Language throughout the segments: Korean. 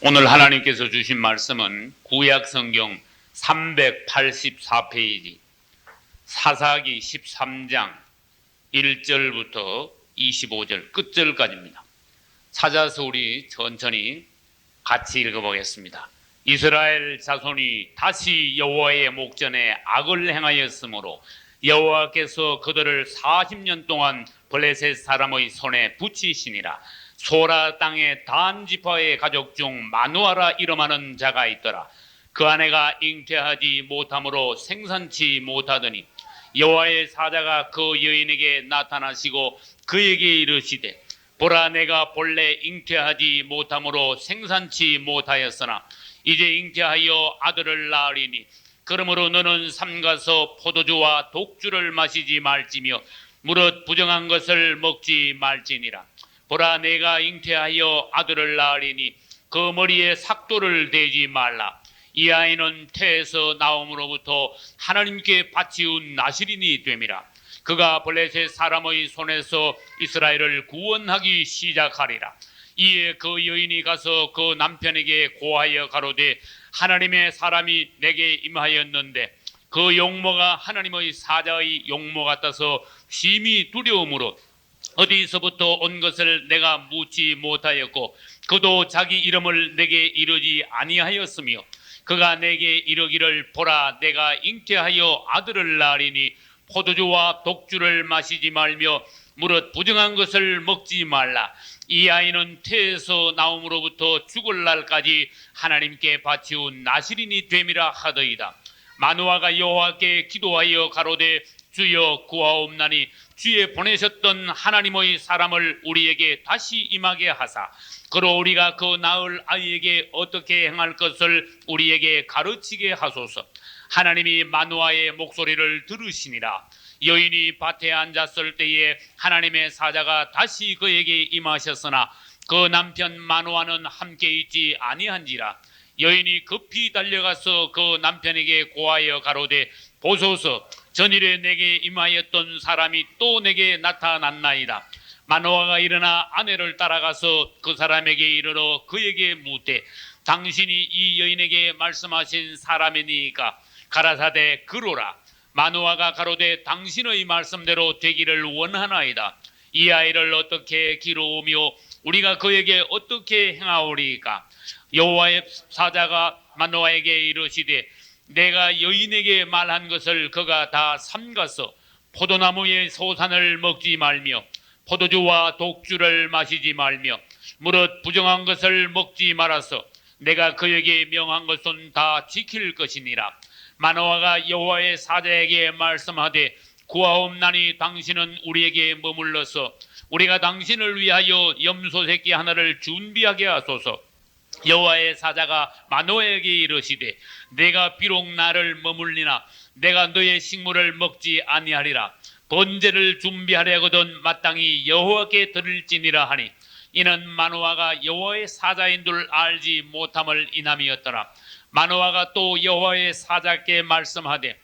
오늘 하나님께서 주신 말씀은 구약성경 384페이지 사사기 13장 1절부터 25절 끝절까지입니다. 찾아서 우리 천천히 같이 읽어보겠습니다. 이스라엘 자손이 다시 여호와의 목전에 악을 행하였으므로 여호와께서 그들을 40년 동안 블레셋 사람의 손에 붙이시니라. 소라 땅의 단 지파의 가족 중 마누아라 이름하는 자가 있더라. 그 아내가 잉태하지 못함으로 생산치 못하더니 여호와의 사자가 그 여인에게 나타나시고 그에게 이르시되, 보라, 내가 본래 잉태하지 못함으로 생산치 못하였으나 이제 잉태하여 아들을 낳으리니 그러므로 너는 삼가서 포도주와 독주를 마시지 말지며 무릇 부정한 것을 먹지 말지니라. 보라, 내가 잉태하여 아들을 낳으리니 그 머리에 삭도를 대지 말라. 이 아이는 태에서 나옴으로부터 하나님께 바치운 나실인이 됨이라. 그가 블레셋 사람의 손에서 이스라엘을 구원하기 시작하리라. 이에 그 여인이 가서 그 남편에게 고하여 가로되, 하나님의 사람이 내게 임하였는데 그 용모가 하나님의 사자의 용모 같아서 심히 두려움으로 어디서부터 온 것을 내가 묻지 못하였고 그도 자기 이름을 내게 이르지 아니하였으며 그가 내게 이르기를, 보라, 내가 잉태하여 아들을 낳으리니 포도주와 독주를 마시지 말며 무릇 부정한 것을 먹지 말라. 이 아이는 태에서 나옴으로부터 죽을 날까지 하나님께 바치운 나실인이 됨이라 하더이다. 마누아가 여호와께 기도하여 가로되, 주여 구하옵나니 주에 보내셨던 하나님의 사람을 우리에게 다시 임하게 하사 그로 우리가 그 낳을 아이에게 어떻게 행할 것을 우리에게 가르치게 하소서. 하나님이 마누아의 목소리를 들으시니라. 여인이 밭에 앉았을 때에 하나님의 사자가 다시 그에게 임하셨으나 그 남편 마누아는 함께 있지 아니한지라. 여인이 급히 달려가서 그 남편에게 고하여 가로되, 보소서, 전일에 내게 임하였던 사람이 또 내게 나타났나이다. 마누아가 일어나 아내를 따라가서 그 사람에게 이르러 그에게 묻되, 당신이 이 여인에게 말씀하신 사람이니까? 가라사대, 그로라. 마누아가 가로되, 당신의 말씀대로 되기를 원하나이다. 이 아이를 어떻게 기르오며 우리가 그에게 어떻게 행하오리까? 여호와의 사자가 마누아에게 이르시되, 내가 여인에게 말한 것을 그가 다 삼가서 포도나무의 소산을 먹지 말며 포도주와 독주를 마시지 말며 무릇 부정한 것을 먹지 말아서 내가 그에게 명한 것은 다 지킬 것이니라. 마누아가 여호와의 사자에게 말씀하되, 구하옵나니 당신은 우리에게 머물러서 우리가 당신을 위하여 염소 새끼 하나를 준비하게 하소서. 여호와의 사자가 마누아에게 이르시되, 내가 비록 나를 머물리나 내가 너의 식물을 먹지 아니하리라. 번제를 준비하려거든 마땅히 여호와께 드릴지니라 하니, 이는 마누아가 여호와의 사자인 줄 알지 못함을 인함이었더라. 마누아가 또 여호와의 사자께 말씀하되,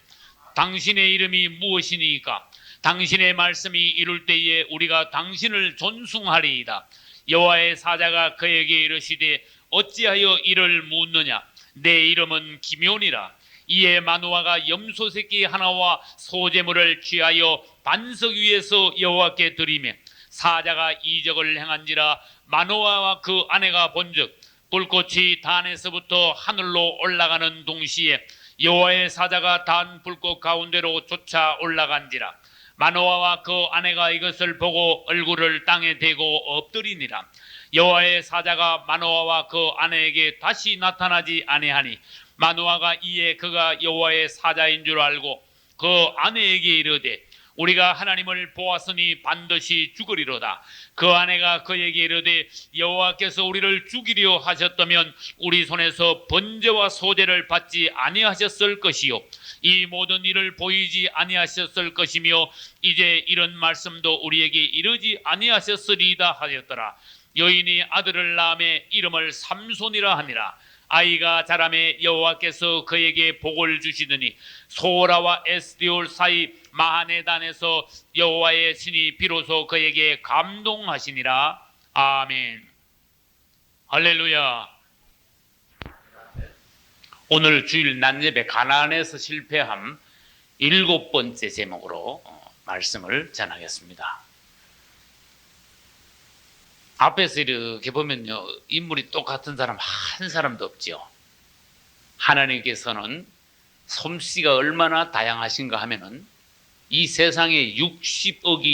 당신의 이름이 무엇이니까? 당신의 말씀이 이룰 때에 우리가 당신을 존숭하리이다. 여호와의 사자가 그에게 이르시되, 어찌하여 이를 묻느냐? 내 이름은 기묘니라. 이에 마누아가 염소 새끼 하나와 소제물을 취하여 반석 위에서 여호와께 드리매 사자가 이적을 행한지라. 마누아와 그 아내가 본즉 불꽃이 단에서부터 하늘로 올라가는 동시에 여호와의 사자가 단 불꽃 가운데로 쫓아 올라간지라. 마누아와 그 아내가 이것을 보고 얼굴을 땅에 대고 엎드리니라. 여호와의 사자가 마누아와 그 아내에게 다시 나타나지 아니하니 마누아가 이에 그가 여호와의 사자인 줄 알고 그 아내에게 이르되, 우리가 하나님을 보았으니 반드시 죽으리로다. 그 아내가 그에게 이르되, 여호와께서 우리를 죽이려 하셨다면 우리 손에서 번제와 소제를 받지 아니하셨을 것이요 이 모든 일을 보이지 아니하셨을 것이며 이제 이런 말씀도 우리에게 이르지 아니하셨으리이다 하였더라. 여인이 아들을 낳음에 이름을 삼손이라 하니라. 아이가 자라매 여호와께서 그에게 복을 주시더니 소라와 에스디올 사이 마하네단에서 여호와의 신이 비로소 그에게 감동하시니라. 아멘. 할렐루야. 오늘 주일 낮예배 가나안에서 실패함 7번째 제목으로 말씀을 전하겠습니다. 앞에서 이렇게 보면요, 인물이 똑같은 사람 한 사람도 없지요. 하나님께서는 솜씨가 얼마나 다양하신가 하면은 이 세상에 60억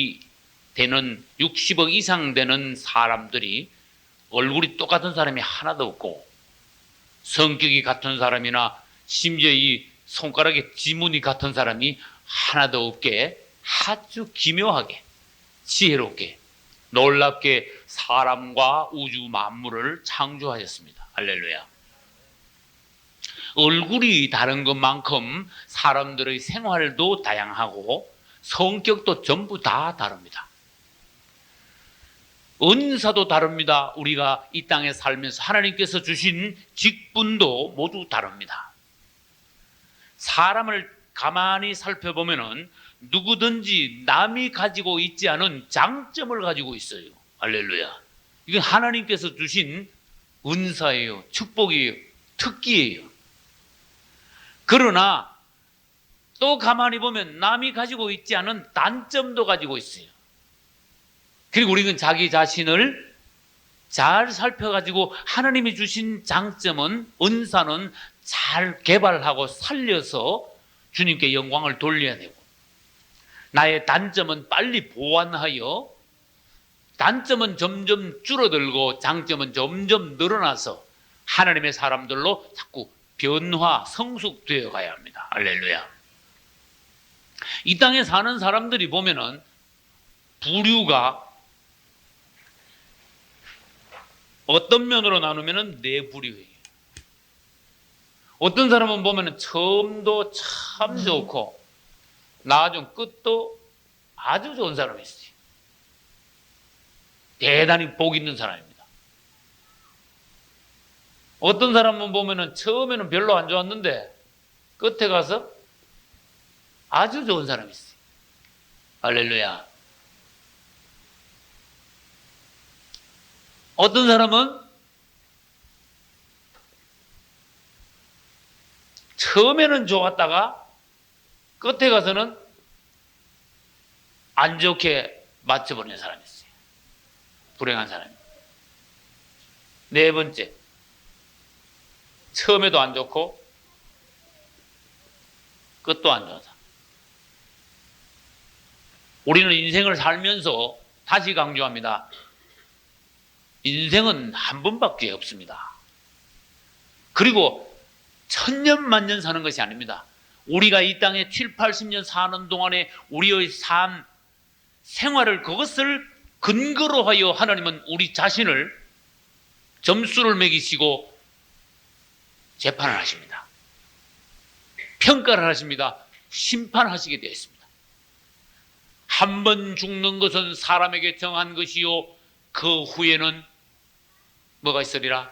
이상 되는 사람들이 얼굴이 똑같은 사람이 하나도 없고, 성격이 같은 사람이나 심지어 이 손가락에 지문이 같은 사람이 하나도 없게 아주 기묘하게 지혜롭게 놀랍게 사람과 우주 만물을 창조하셨습니다. 할렐루야. 얼굴이 다른 것만큼 사람들의 생활도 다양하고 성격도 전부 다 다릅니다. 은사도 다릅니다. 우리가 이 땅에 살면서 하나님께서 주신 직분도 모두 다릅니다. 사람을 가만히 살펴보면은 누구든지 남이 가지고 있지 않은 장점을 가지고 있어요. 할렐루야. 이건 하나님께서 주신 은사예요. 축복이에요. 특기예요. 그러나 또 가만히 보면 남이 가지고 있지 않은 단점도 가지고 있어요. 그리고 우리는 자기 자신을 잘 살펴가지고 하나님이 주신 장점은, 은사는 잘 개발하고 살려서 주님께 영광을 돌려야 되고, 나의 단점은 빨리 보완하여 단점은 점점 줄어들고 장점은 점점 늘어나서 하나님의 사람들로 자꾸 변화, 성숙되어 가야 합니다. 할렐루야. 이 땅에 사는 사람들이 보면은 부류가 어떤 면으로 나누면은 네 부류예요. 어떤 사람은 보면은 처음도 참 좋고 나중 끝도 아주 좋은 사람이 있어요. 대단히 복 있는 사람입니다. 어떤 사람은 보면은 처음에는 별로 안 좋았는데 끝에 가서 아주 좋은 사람이 있어요. 할렐루야. 어떤 사람은 처음에는 좋았다가 끝에 가서는 안 좋게 맞춰버리는 사람이 있어요. 불행한 사람입니다. 네 번째, 처음에도 안 좋고 끝도 안 좋은 사람. 우리는 인생을 살면서 다시 강조합니다. 인생은 한 번밖에 없습니다. 그리고 천년만년 사는 것이 아닙니다. 우리가 이 땅에 7, 80년 사는 동안에 우리의 삶, 생활을, 그것을 근거로 하여 하나님은 우리 자신을 점수를 매기시고 재판을 하십니다. 평가를 하십니다. 심판하시게 되어 있습니다. 한 번 죽는 것은 사람에게 정한 것이요, 그 후에는 뭐가 있으리라?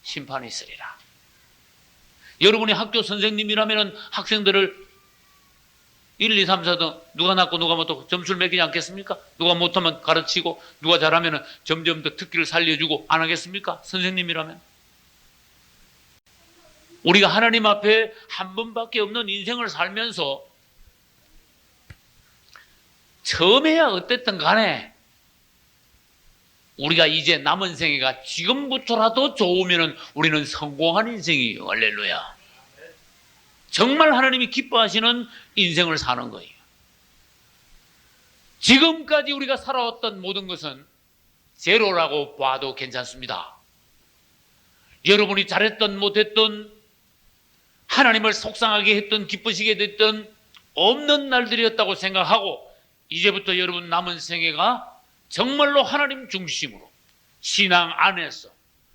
심판이 있으리라. 여러분이 학교 선생님이라면 학생들을 1, 2, 3, 4 등 누가 낫고 누가 못하고 점수를 매기지 않겠습니까? 누가 못하면 가르치고 누가 잘하면 점점 더 특기를 살려주고 안 하겠습니까? 선생님이라면. 우리가 하나님 앞에 한 번밖에 없는 인생을 살면서 처음에야 어땠든 간에 우리가 이제 남은 생애가 지금부터라도 좋으면 우리는 성공한 인생이에요. 할렐루야. 정말 하나님이 기뻐하시는 인생을 사는 거예요. 지금까지 우리가 살아왔던 모든 것은 제로라고 봐도 괜찮습니다. 여러분이 잘했던 못했던, 하나님을 속상하게 했던 기쁘시게 됐던 없는 날들이었다고 생각하고, 이제부터 여러분 남은 생애가 정말로 하나님 중심으로 신앙 안에서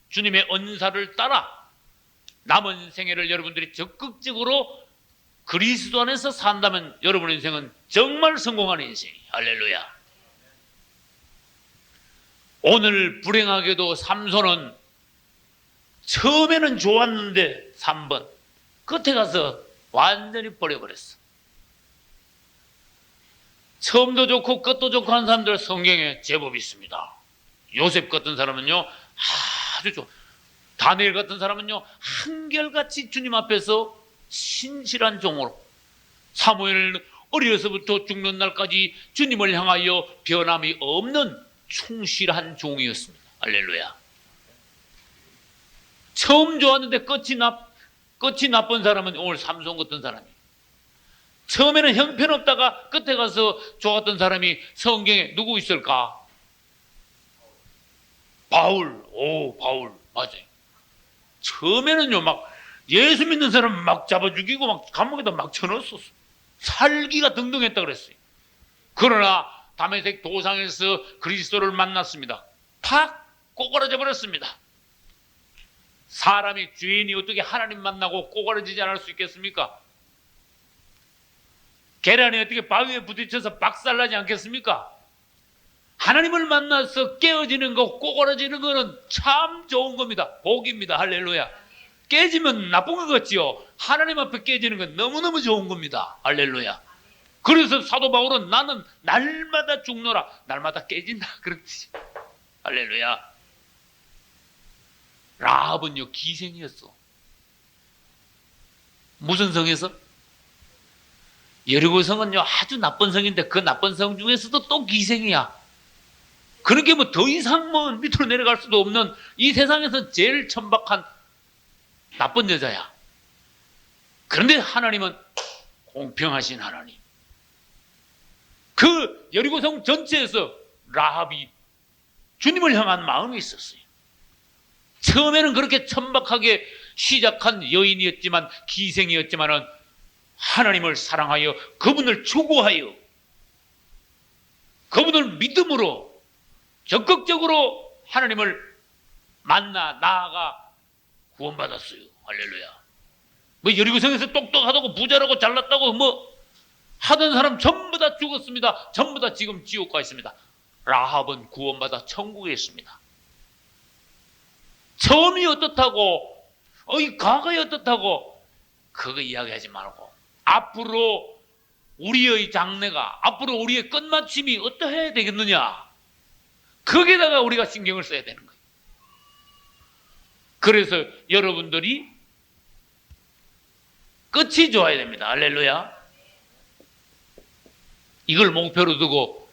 주님의 은사를 따라 남은 생애를 여러분들이 적극적으로 그리스도 안에서 산다면 여러분의 인생은 정말 성공한 인생이에요. 할렐루야. 오늘 불행하게도 삼손은 처음에는 좋았는데 3번 끝에 가서 완전히 버려버렸어. 처음도 좋고 끝도 좋고 하는 사람들 성경에 제법 있습니다. 요셉 같은 사람은요, 아주 다니엘 같은 사람은요, 한결같이 주님 앞에서 신실한 종으로 사무엘 어려서부터 죽는 날까지 주님을 향하여 변함이 없는 충실한 종이었습니다. 할렐루야. 처음 좋았는데 끝이 나쁜 사람은 오늘 삼손 같은 사람이, 처음에는 형편없다가 끝에 가서 좋았던 사람이 성경에 누구 있을까? 바울. 바울 맞아요. 처음에는요, 막 예수 믿는 사람 막 잡아 죽이고 막 감옥에다 막 쳐넣었었어. 살기가 등등했다 그랬어요. 그러나 다메섹 도상에서 그리스도를 만났습니다. 팍 꼬꾸라져 버렸습니다. 사람이, 죄인이 어떻게 하나님 만나고 꼬꾸라지지 않을 수 있겠습니까? 계란이 어떻게 바위에 부딪혀서 박살나지 않겠습니까? 하나님을 만나서 깨어지는 거, 꼬꾸라지는 거는 참 좋은 겁니다. 복입니다. 할렐루야. 깨지면 나쁜 것 같지요? 하나님 앞에 깨지는 건 너무너무 좋은 겁니다. 할렐루야. 그래서 사도 바울은 나는 날마다 죽노라, 날마다 깨진다 그렇지. 할렐루야. 라합은요, 기생이었어. 무슨 성에서? 여리고 성은요, 아주 나쁜 성인데 그 나쁜 성 중에서도 또 기생이야. 그렇게 뭐 더 이상 뭐 밑으로 내려갈 수도 없는, 이 세상에서 제일 천박한 나쁜 여자야. 그런데 하나님은 공평하신 하나님. 그 여리고성 전체에서 라합이 주님을 향한 마음이 있었어요. 처음에는 그렇게 천박하게 시작한 여인이었지만, 기생이었지만은 하나님을 사랑하여 그분을 추구하여 그분을 믿음으로 적극적으로 하나님을 만나 나아가 구원받았어요. 할렐루야. 뭐 여리고성에서 똑똑하다고 부자라고 잘났다고 뭐 하던 사람 전부 다 죽었습니다. 전부 다 지금 지옥 가 있습니다. 라합은 구원받아 천국에 있습니다. 처음이 어떻다고, 이 과거이 어떻다고 그거 이야기하지 말고, 앞으로 우리의 장래가, 앞으로 우리의 끝마침이 어떠해야 되겠느냐, 거기에다가 우리가 신경을 써야 되는 거예요. 그래서 여러분들이 끝이 좋아야 됩니다. 할렐루야. 이걸 목표로 두고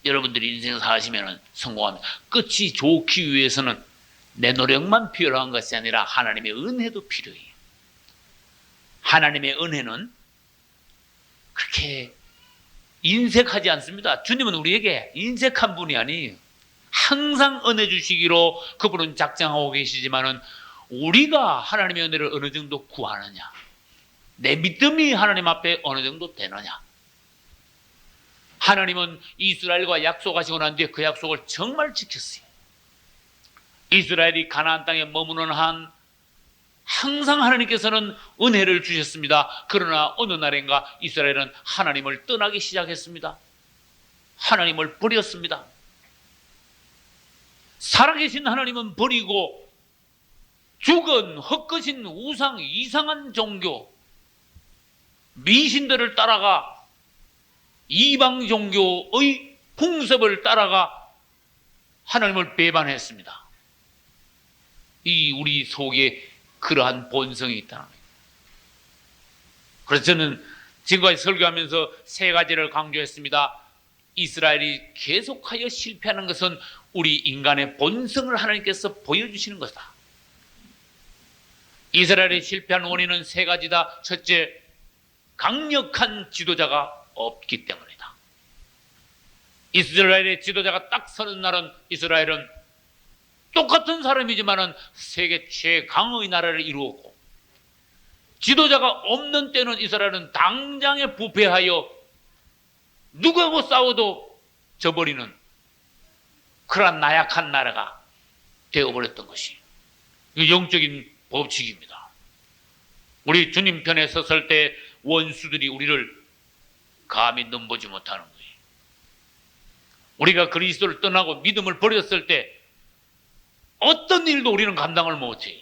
여러분들이 인생 사시면 성공합니다. 끝이 좋기 위해서는 내 노력만 필요한 것이 아니라 하나님의 은혜도 필요해요. 하나님의 은혜는 그렇게 인색하지 않습니다. 주님은 우리에게 인색한 분이 아니에요. 항상 은혜 주시기로 그분은 작정하고 계시지만은 우리가 하나님의 은혜를 어느 정도 구하느냐, 내 믿음이 하나님 앞에 어느 정도 되느냐. 하나님은 이스라엘과 약속하시고 난 뒤에 그 약속을 정말 지켰어요. 이스라엘이 가나안 땅에 머무는 한 항상 하나님께서는 은혜를 주셨습니다. 그러나 어느 날인가 이스라엘은 하나님을 떠나기 시작했습니다. 하나님을 버렸습니다. 살아계신 하나님은 버리고 죽은 헛것인 우상, 이상한 종교, 미신들을 따라가 이방 종교의 풍습을 따라가 하나님을 배반했습니다. 이 우리 속에 그러한 본성이 있다는 거예요. 그래서 저는 지금까지 설교하면서 세 가지를 강조했습니다. 이스라엘이 계속하여 실패하는 것은 우리 인간의 본성을 하나님께서 보여주시는 것이다. 이스라엘이 실패한 원인은 세 가지다. 첫째, 강력한 지도자가 없기 때문이다. 이스라엘의 지도자가 딱 서는 날은 이스라엘은 똑같은 사람이지만은 세계 최강의 나라를 이루었고, 지도자가 없는 때는 이스라엘은 당장에 부패하여 누구하고 싸워도 져버리는 그런 나약한 나라가 되어버렸던 것이 영적인 법칙입니다. 우리 주님 편에 섰을 때 원수들이 우리를 감히 넘보지 못하는 거예요. 우리가 그리스도를 떠나고 믿음을 버렸을 때 어떤 일도 우리는 감당을 못해요.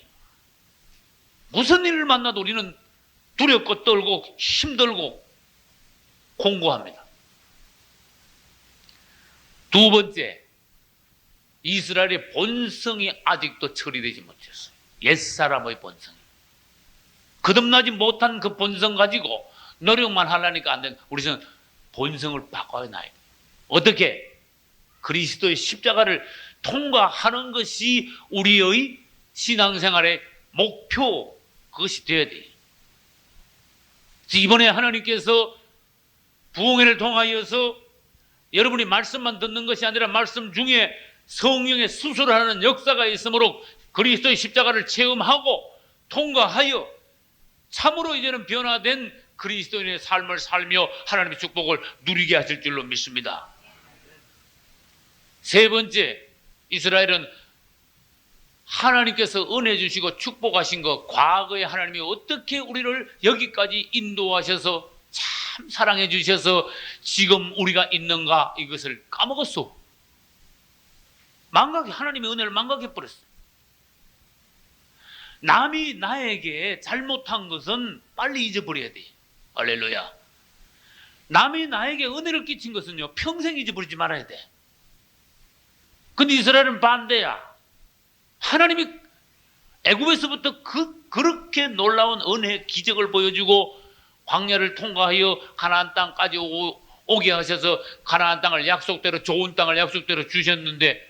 무슨 일을 만나도 우리는 두렵고 떨고 힘들고 공고합니다. 두 번째, 이스라엘의 본성이 아직도 처리되지 못했어요. 옛사람의 본성이. 거듭나지 못한 그 본성 가지고 노력만 하려니까 안 된다. 우리는 본성을 바꿔야 나요. 어떻게? 그리스도의 십자가를 통과하는 것이 우리의 신앙생활의 목표, 그것이 되어야 돼요. 이번에 하나님께서 부흥회를 통하여서 여러분이 말씀만 듣는 것이 아니라 말씀 중에 성령의 수술하는 역사가 있으므로 그리스도의 십자가를 체험하고 통과하여 참으로 이제는 변화된 그리스도인의 삶을 살며 하나님의 축복을 누리게 하실 줄로 믿습니다. 세 번째, 이스라엘은 하나님께서 은혜 주시고 축복하신 것, 과거에 하나님이 어떻게 우리를 여기까지 인도하셔서 참 사랑해 주셔서 지금 우리가 있는가, 이것을 까먹었어. 하나님의 은혜를 망각해 버렸어. 남이 나에게 잘못한 것은 빨리 잊어버려야 돼. 할렐루야. 남이 나에게 은혜를 끼친 것은요, 평생 잊어버리지 말아야 돼. 근데 이스라엘은 반대야. 하나님이 애굽에서부터 그렇게 놀라운 은혜 기적을 보여주고 광야를 통과하여 가나안 땅까지 오게 하셔서 가나안 땅을 약속대로, 좋은 땅을 약속대로 주셨는데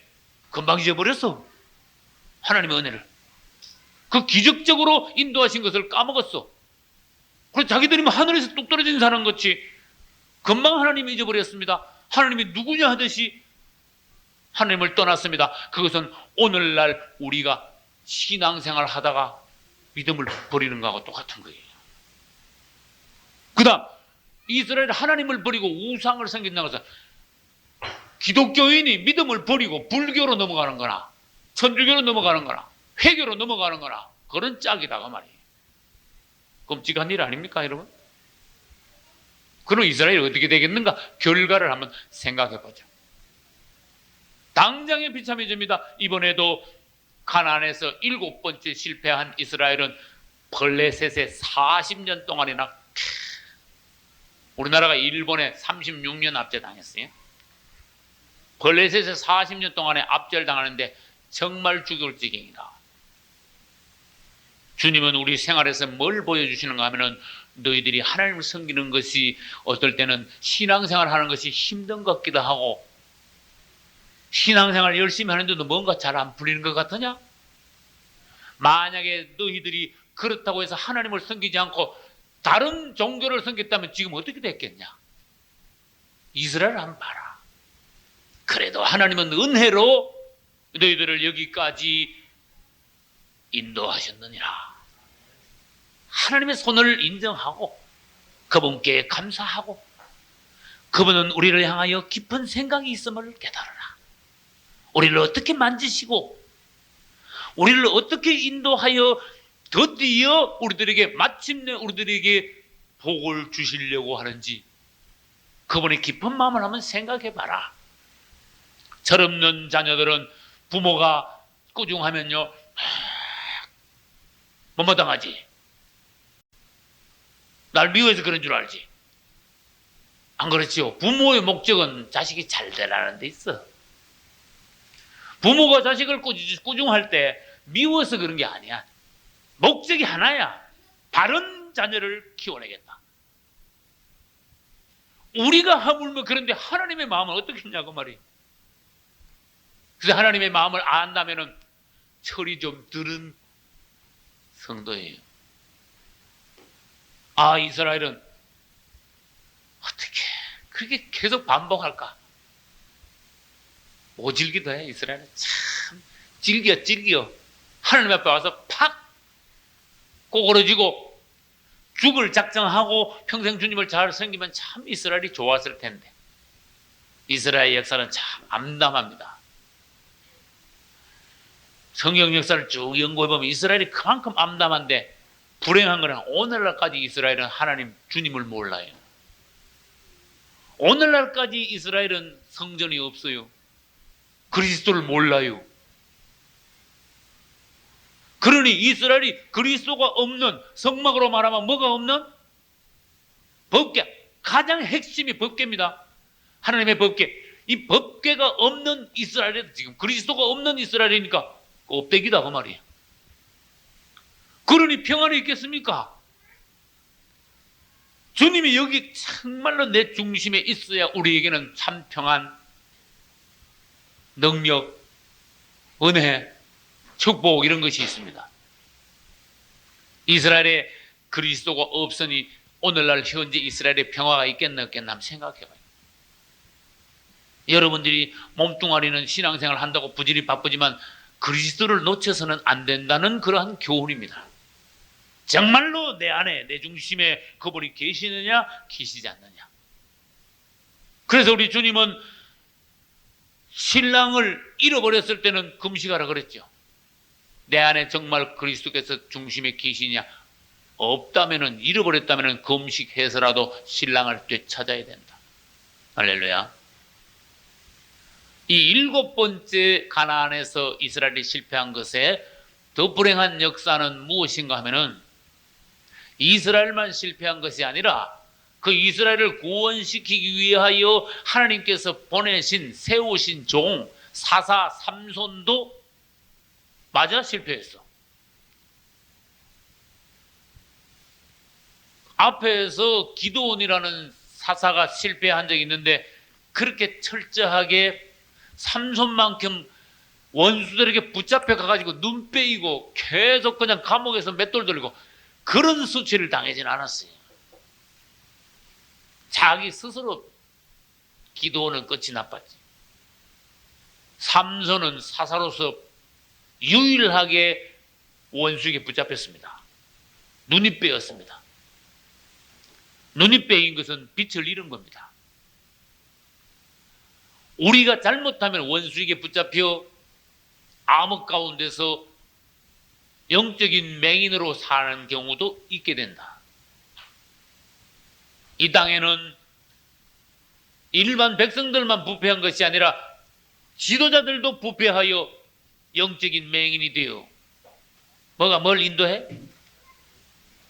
금방 잊어버렸어. 하나님의 은혜를. 그 기적적으로 인도하신 것을 까먹었어. 그래서 자기들이 하늘에서 뚝 떨어진 사람 같이 금방 하나님이 잊어버렸습니다. 하나님이 누구냐 하듯이 하나님을 떠났습니다. 그것은 오늘날 우리가 신앙생활 하다가 믿음을 버리는 것하고 똑같은 거예요. 그 다음, 이스라엘 하나님을 버리고 우상을 섬긴다는 것은 기독교인이 믿음을 버리고 불교로 넘어가는 거나 천주교로 넘어가는 거나 회교로 넘어가는 거나 그런 짝이다가 말이에요. 끔찍한 일 아닙니까, 여러분? 그럼 이스라엘이 어떻게 되겠는가? 결과를 한번 생각해 보죠. 당장에 비참해집니다. 이번에도 가나안에서 7번째 실패한 이스라엘은 블레셋에 40년 동안이나, 우리나라가 일본에 36년 압제당했어요. 블레셋에 40년 동안에 압제당하는데 정말 죽을 지경이다. 주님은 우리 생활에서 뭘 보여주시는가 하면은 너희들이 하나님을 섬기는 것이 어떨 때는 신앙생활 하는 것이 힘든 것 같기도 하고, 신앙생활 열심히 하는데도 뭔가 잘 안 풀리는 것 같으냐? 만약에 너희들이 그렇다고 해서 하나님을 섬기지 않고 다른 종교를 섬겼다면 지금 어떻게 됐겠냐? 이스라엘 한번 봐라. 그래도 하나님은 은혜로 너희들을 여기까지 인도하셨느니라. 하나님의 손을 인정하고 그분께 감사하고 그분은 우리를 향하여 깊은 생각이 있음을 깨달아라. 우리를 어떻게 만지시고 우리를 어떻게 인도하여 드디어 우리들에게 마침내 우리들에게 복을 주시려고 하는지 그분의 깊은 마음을 한번 생각해 봐라. 철없는 자녀들은 부모가 꾸중하면요 못마땅하지. 날 미워해서 그런 줄 알지. 안 그렇지요? 부모의 목적은 자식이 잘 되라는 데 있어. 부모가 자식을 꾸중할 때 미워서 그런 게 아니야. 목적이 하나야. 바른 자녀를 키워내겠다. 우리가 하물며 그런데 하나님의 마음은 어떻게 했냐고 말이에요. 그래서 하나님의 마음을 안다면은 철이 좀 들은 성도예요. 아, 이스라엘은 어떻게 그렇게 계속 반복할까? 오질기도 해. 이스라엘은 참 질겨. 하나님 앞에 와서 팍 꼬그러지고 죽을 작정하고 평생 주님을 잘 섬기면 참 이스라엘이 좋았을 텐데 이스라엘 역사는 참 암담합니다. 성경 역사를 쭉 연구해보면 이스라엘이 그만큼 암담한데 불행한 거는 오늘날까지 이스라엘은 하나님 주님을 몰라요. 오늘날까지 이스라엘은 성전이 없어요. 그리스도를 몰라요. 그러니 이스라엘이 그리스도가 없는, 성막으로 말하면 뭐가 없는? 법궤. 가장 핵심이 법궤입니다. 하나님의 법궤. 이 법궤가 없는 이스라엘에 지금 그리스도가 없는 이스라엘이니까 껍데기다 그 말이에요. 그러니 평안이 있겠습니까? 주님이 여기 정말로 내 중심에 있어야 우리에게는 참 평안, 능력, 은혜, 축복 이런 것이 있습니다. 이스라엘에 그리스도가 없으니 오늘날 현재 이스라엘에 평화가 있겠나 없겠나 한번 생각해봐요. 여러분들이 몸뚱아리는 신앙생활 한다고 부지런히 바쁘지만 그리스도를 놓쳐서는 안 된다는 그러한 교훈입니다. 정말로 내 안에 내 중심에 그분이 계시느냐 계시지 않느냐. 그래서 우리 주님은 신랑을 잃어버렸을 때는 금식하라 그랬죠. 내 안에 정말 그리스도께서 중심에 계시냐 없다면은 잃어버렸다면은 금식해서라도 신랑을 되찾아야 된다. 할렐루야. 이 7번째 가나안에서 이스라엘이 실패한 것에 더 불행한 역사는 무엇인가 하면은 이스라엘만 실패한 것이 아니라 그 이스라엘을 구원시키기 위하여 하나님께서 보내신 세우신 종 사사 삼손도 맞아 실패했어. 앞에서 기드온이라는 사사가 실패한 적이 있는데 그렇게 철저하게 삼손만큼 원수들에게 붙잡혀 가가지고 눈 빼이고 계속 그냥 감옥에서 맷돌 들고 그런 수치를 당하진 않았어요. 자기 스스로 기드온은 끝이 나빴지. 삼손은 사사로서 유일하게 원수에게 붙잡혔습니다. 눈이 빼였습니다. 눈이 빼인 것은 빛을 잃은 겁니다. 우리가 잘못하면 원수에게 붙잡혀 암흑 가운데서 영적인 맹인으로 사는 경우도 있게 된다. 이 땅에는 일반 백성들만 부패한 것이 아니라 지도자들도 부패하여 영적인 맹인이 되어 뭘 인도해?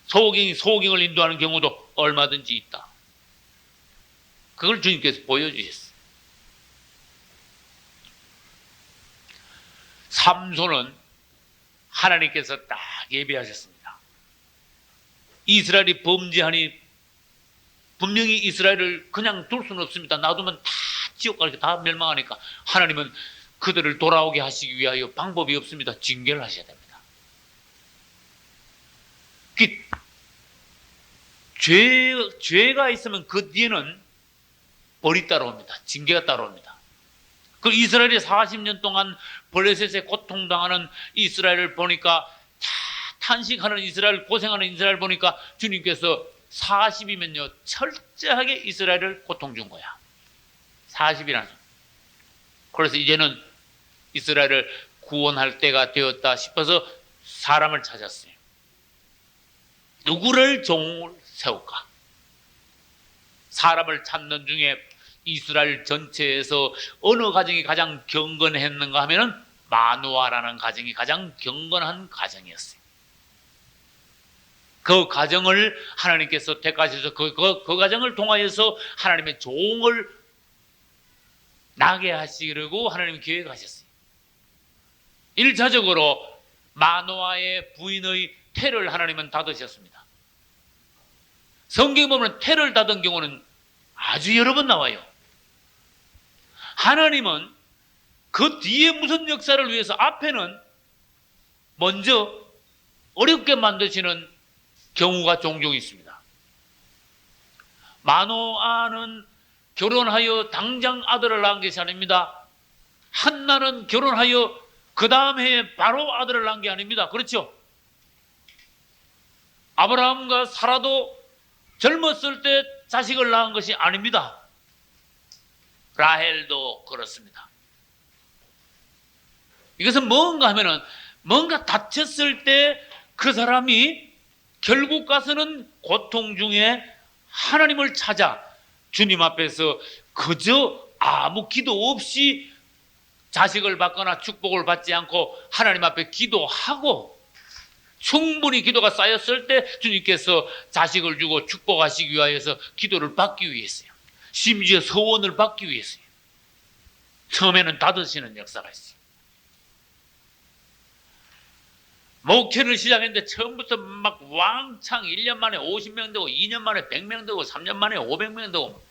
소경을 인도하는 경우도 얼마든지 있다. 그걸 주님께서 보여주셨어요. 삼손은 하나님께서 딱 예비하셨습니다. 이스라엘이 범죄하니 분명히 이스라엘을 그냥 둘 수는 없습니다. 놔두면 다 지옥 가게 다 멸망하니까 하나님은 그들을 돌아오게 하시기 위하여 방법이 없습니다. 징계를 하셔야 됩니다. 죄가 있으면 그 뒤에는 벌이 따라옵니다. 징계가 따라옵니다. 그 이스라엘이 40년 동안 블레셋에 고통당하는 이스라엘을 보니까 다 탄식하는 이스라엘, 고생하는 이스라엘 보니까 주님께서 40이면요 철저하게 이스라엘을 고통 준 거야. 40이라는. 그래서 이제는 이스라엘을 구원할 때가 되었다 싶어서 사람을 찾았어요. 누구를 종을 세울까? 사람을 찾는 중에 이스라엘 전체에서 어느 가정이 가장 경건했는가 하면은 마노아라는 가정이 가장 경건한 가정이었어요. 그 가정을 하나님께서 택하셔서 그 가정을 통하여서 하나님의 종을 나게 하시려고 하나님 계획하셨어요. 1차적으로 마노아의 부인의 태를 하나님은 닫으셨습니다. 성경에 보면 태를 닫은 경우는 아주 여러 번 나와요. 하나님은 그 뒤에 무슨 역사를 위해서 앞에는 먼저 어렵게 만드시는 경우가 종종 있습니다. 마노아는 결혼하여 당장 아들을 낳은 것이 아닙니다. 한나는 결혼하여 그 다음 해에 바로 아들을 낳은 게 아닙니다. 그렇죠? 아브라함과 사라도 젊었을 때 자식을 낳은 것이 아닙니다. 라헬도 그렇습니다. 이것은 뭔가 하면은 뭔가 다쳤을 때 그 사람이 결국 가서는 고통 중에 하나님을 찾아 주님 앞에서 그저 아무 기도 없이 자식을 받거나 축복을 받지 않고 하나님 앞에 기도하고 충분히 기도가 쌓였을 때 주님께서 자식을 주고 축복하시기 위하여서 기도를 받기 위해서요. 심지어 소원을 받기 위해서요. 처음에는 닫으시는 역사가 있어요. 목회를 시작했는데 처음부터 막 왕창 1년 만에 50명 되고 2년 만에 100명 되고 3년 만에 500명 되고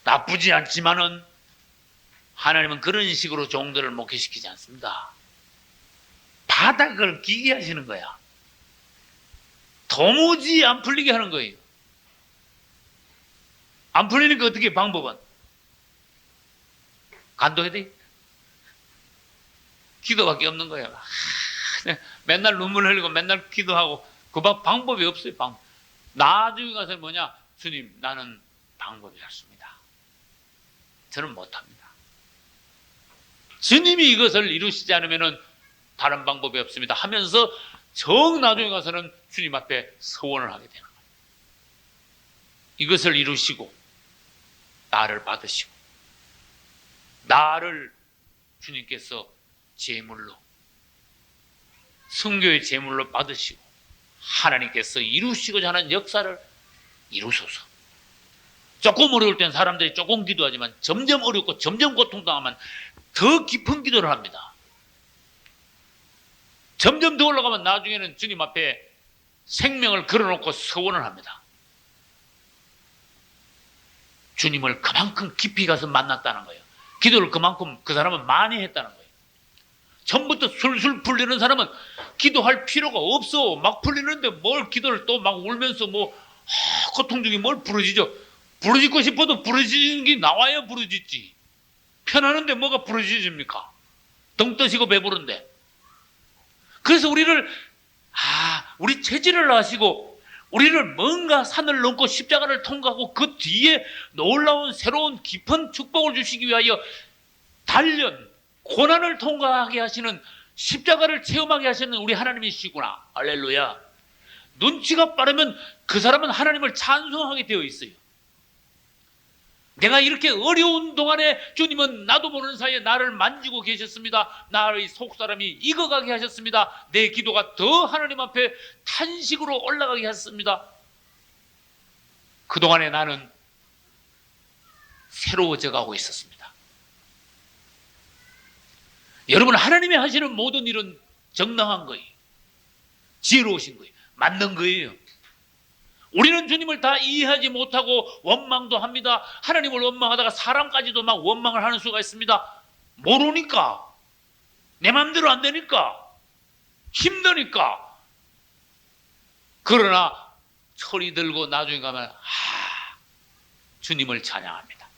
나쁘지 않지만은 하나님은 그런 식으로 종들을 목회시키지 않습니다. 바닥을 기게 하시는 거야. 도무지 안 풀리게 하는 거예요. 안 풀리니까 어떻게 방법은? 간도해야 돼. 기도밖에 없는 거예요. 맨날 눈물 흘리고 맨날 기도하고 그 방법이 없어요. 나중에 가서 뭐냐? 주님, 나는 방법이 없습니다. 저는 못합니다. 주님이 이것을 이루시지 않으면 다른 방법이 없습니다 하면서 정 나중에 가서는 주님 앞에 서원을 하게 되는 거예요. 이것을 이루시고 나를 받으시고 나를 주님께서 제물로 성교의 제물로 받으시고 하나님께서 이루시고자 하는 역사를 이루소서. 조금 어려울 땐 사람들이 조금 기도하지만 점점 어렵고 점점 고통당하면 더 깊은 기도를 합니다. 점점 더 올라가면 나중에는 주님 앞에 생명을 걸어놓고 서원을 합니다. 주님을 그만큼 깊이 가서 만났다는 거예요. 기도를 그만큼 그 사람은 많이 했다는 거예요. 처음부터 술술 풀리는 사람은 기도할 필요가 없어. 막 풀리는데 뭘 기도를 또 막 울면서 고통 중에 뭘 부르짖어. 부르짖고 싶어도 부르짖는 게 나와야 부르짖지. 편하는데 뭐가 부르짖습니까? 덩 떠시고 배부른데. 그래서 우리를 우리 체질을 아시고 우리를 뭔가 산을 넘고 십자가를 통과하고 그 뒤에 놀라운 새로운 깊은 축복을 주시기 위하여 단련, 고난을 통과하게 하시는 십자가를 체험하게 하시는 우리 하나님이시구나. 할렐루야. 눈치가 빠르면 그 사람은 하나님을 찬송하게 되어 있어요. 내가 이렇게 어려운 동안에 주님은 나도 모르는 사이에 나를 만지고 계셨습니다. 나의 속사람이 익어가게 하셨습니다. 내 기도가 더 하나님 앞에 탄식으로 올라가게 하셨습니다. 그동안에 나는 새로워져 가고 있었습니다. 여러분, 하나님이 하시는 모든 일은 정당한 거예요. 지혜로우신 거예요. 맞는 거예요. 우리는 주님을 다 이해하지 못하고 원망도 합니다. 하나님을 원망하다가 사람까지도 막 원망을 하는 수가 있습니다. 모르니까, 내 마음대로 안 되니까, 힘드니까. 그러나 철이 들고 나중에 가면 주님을 찬양합니다.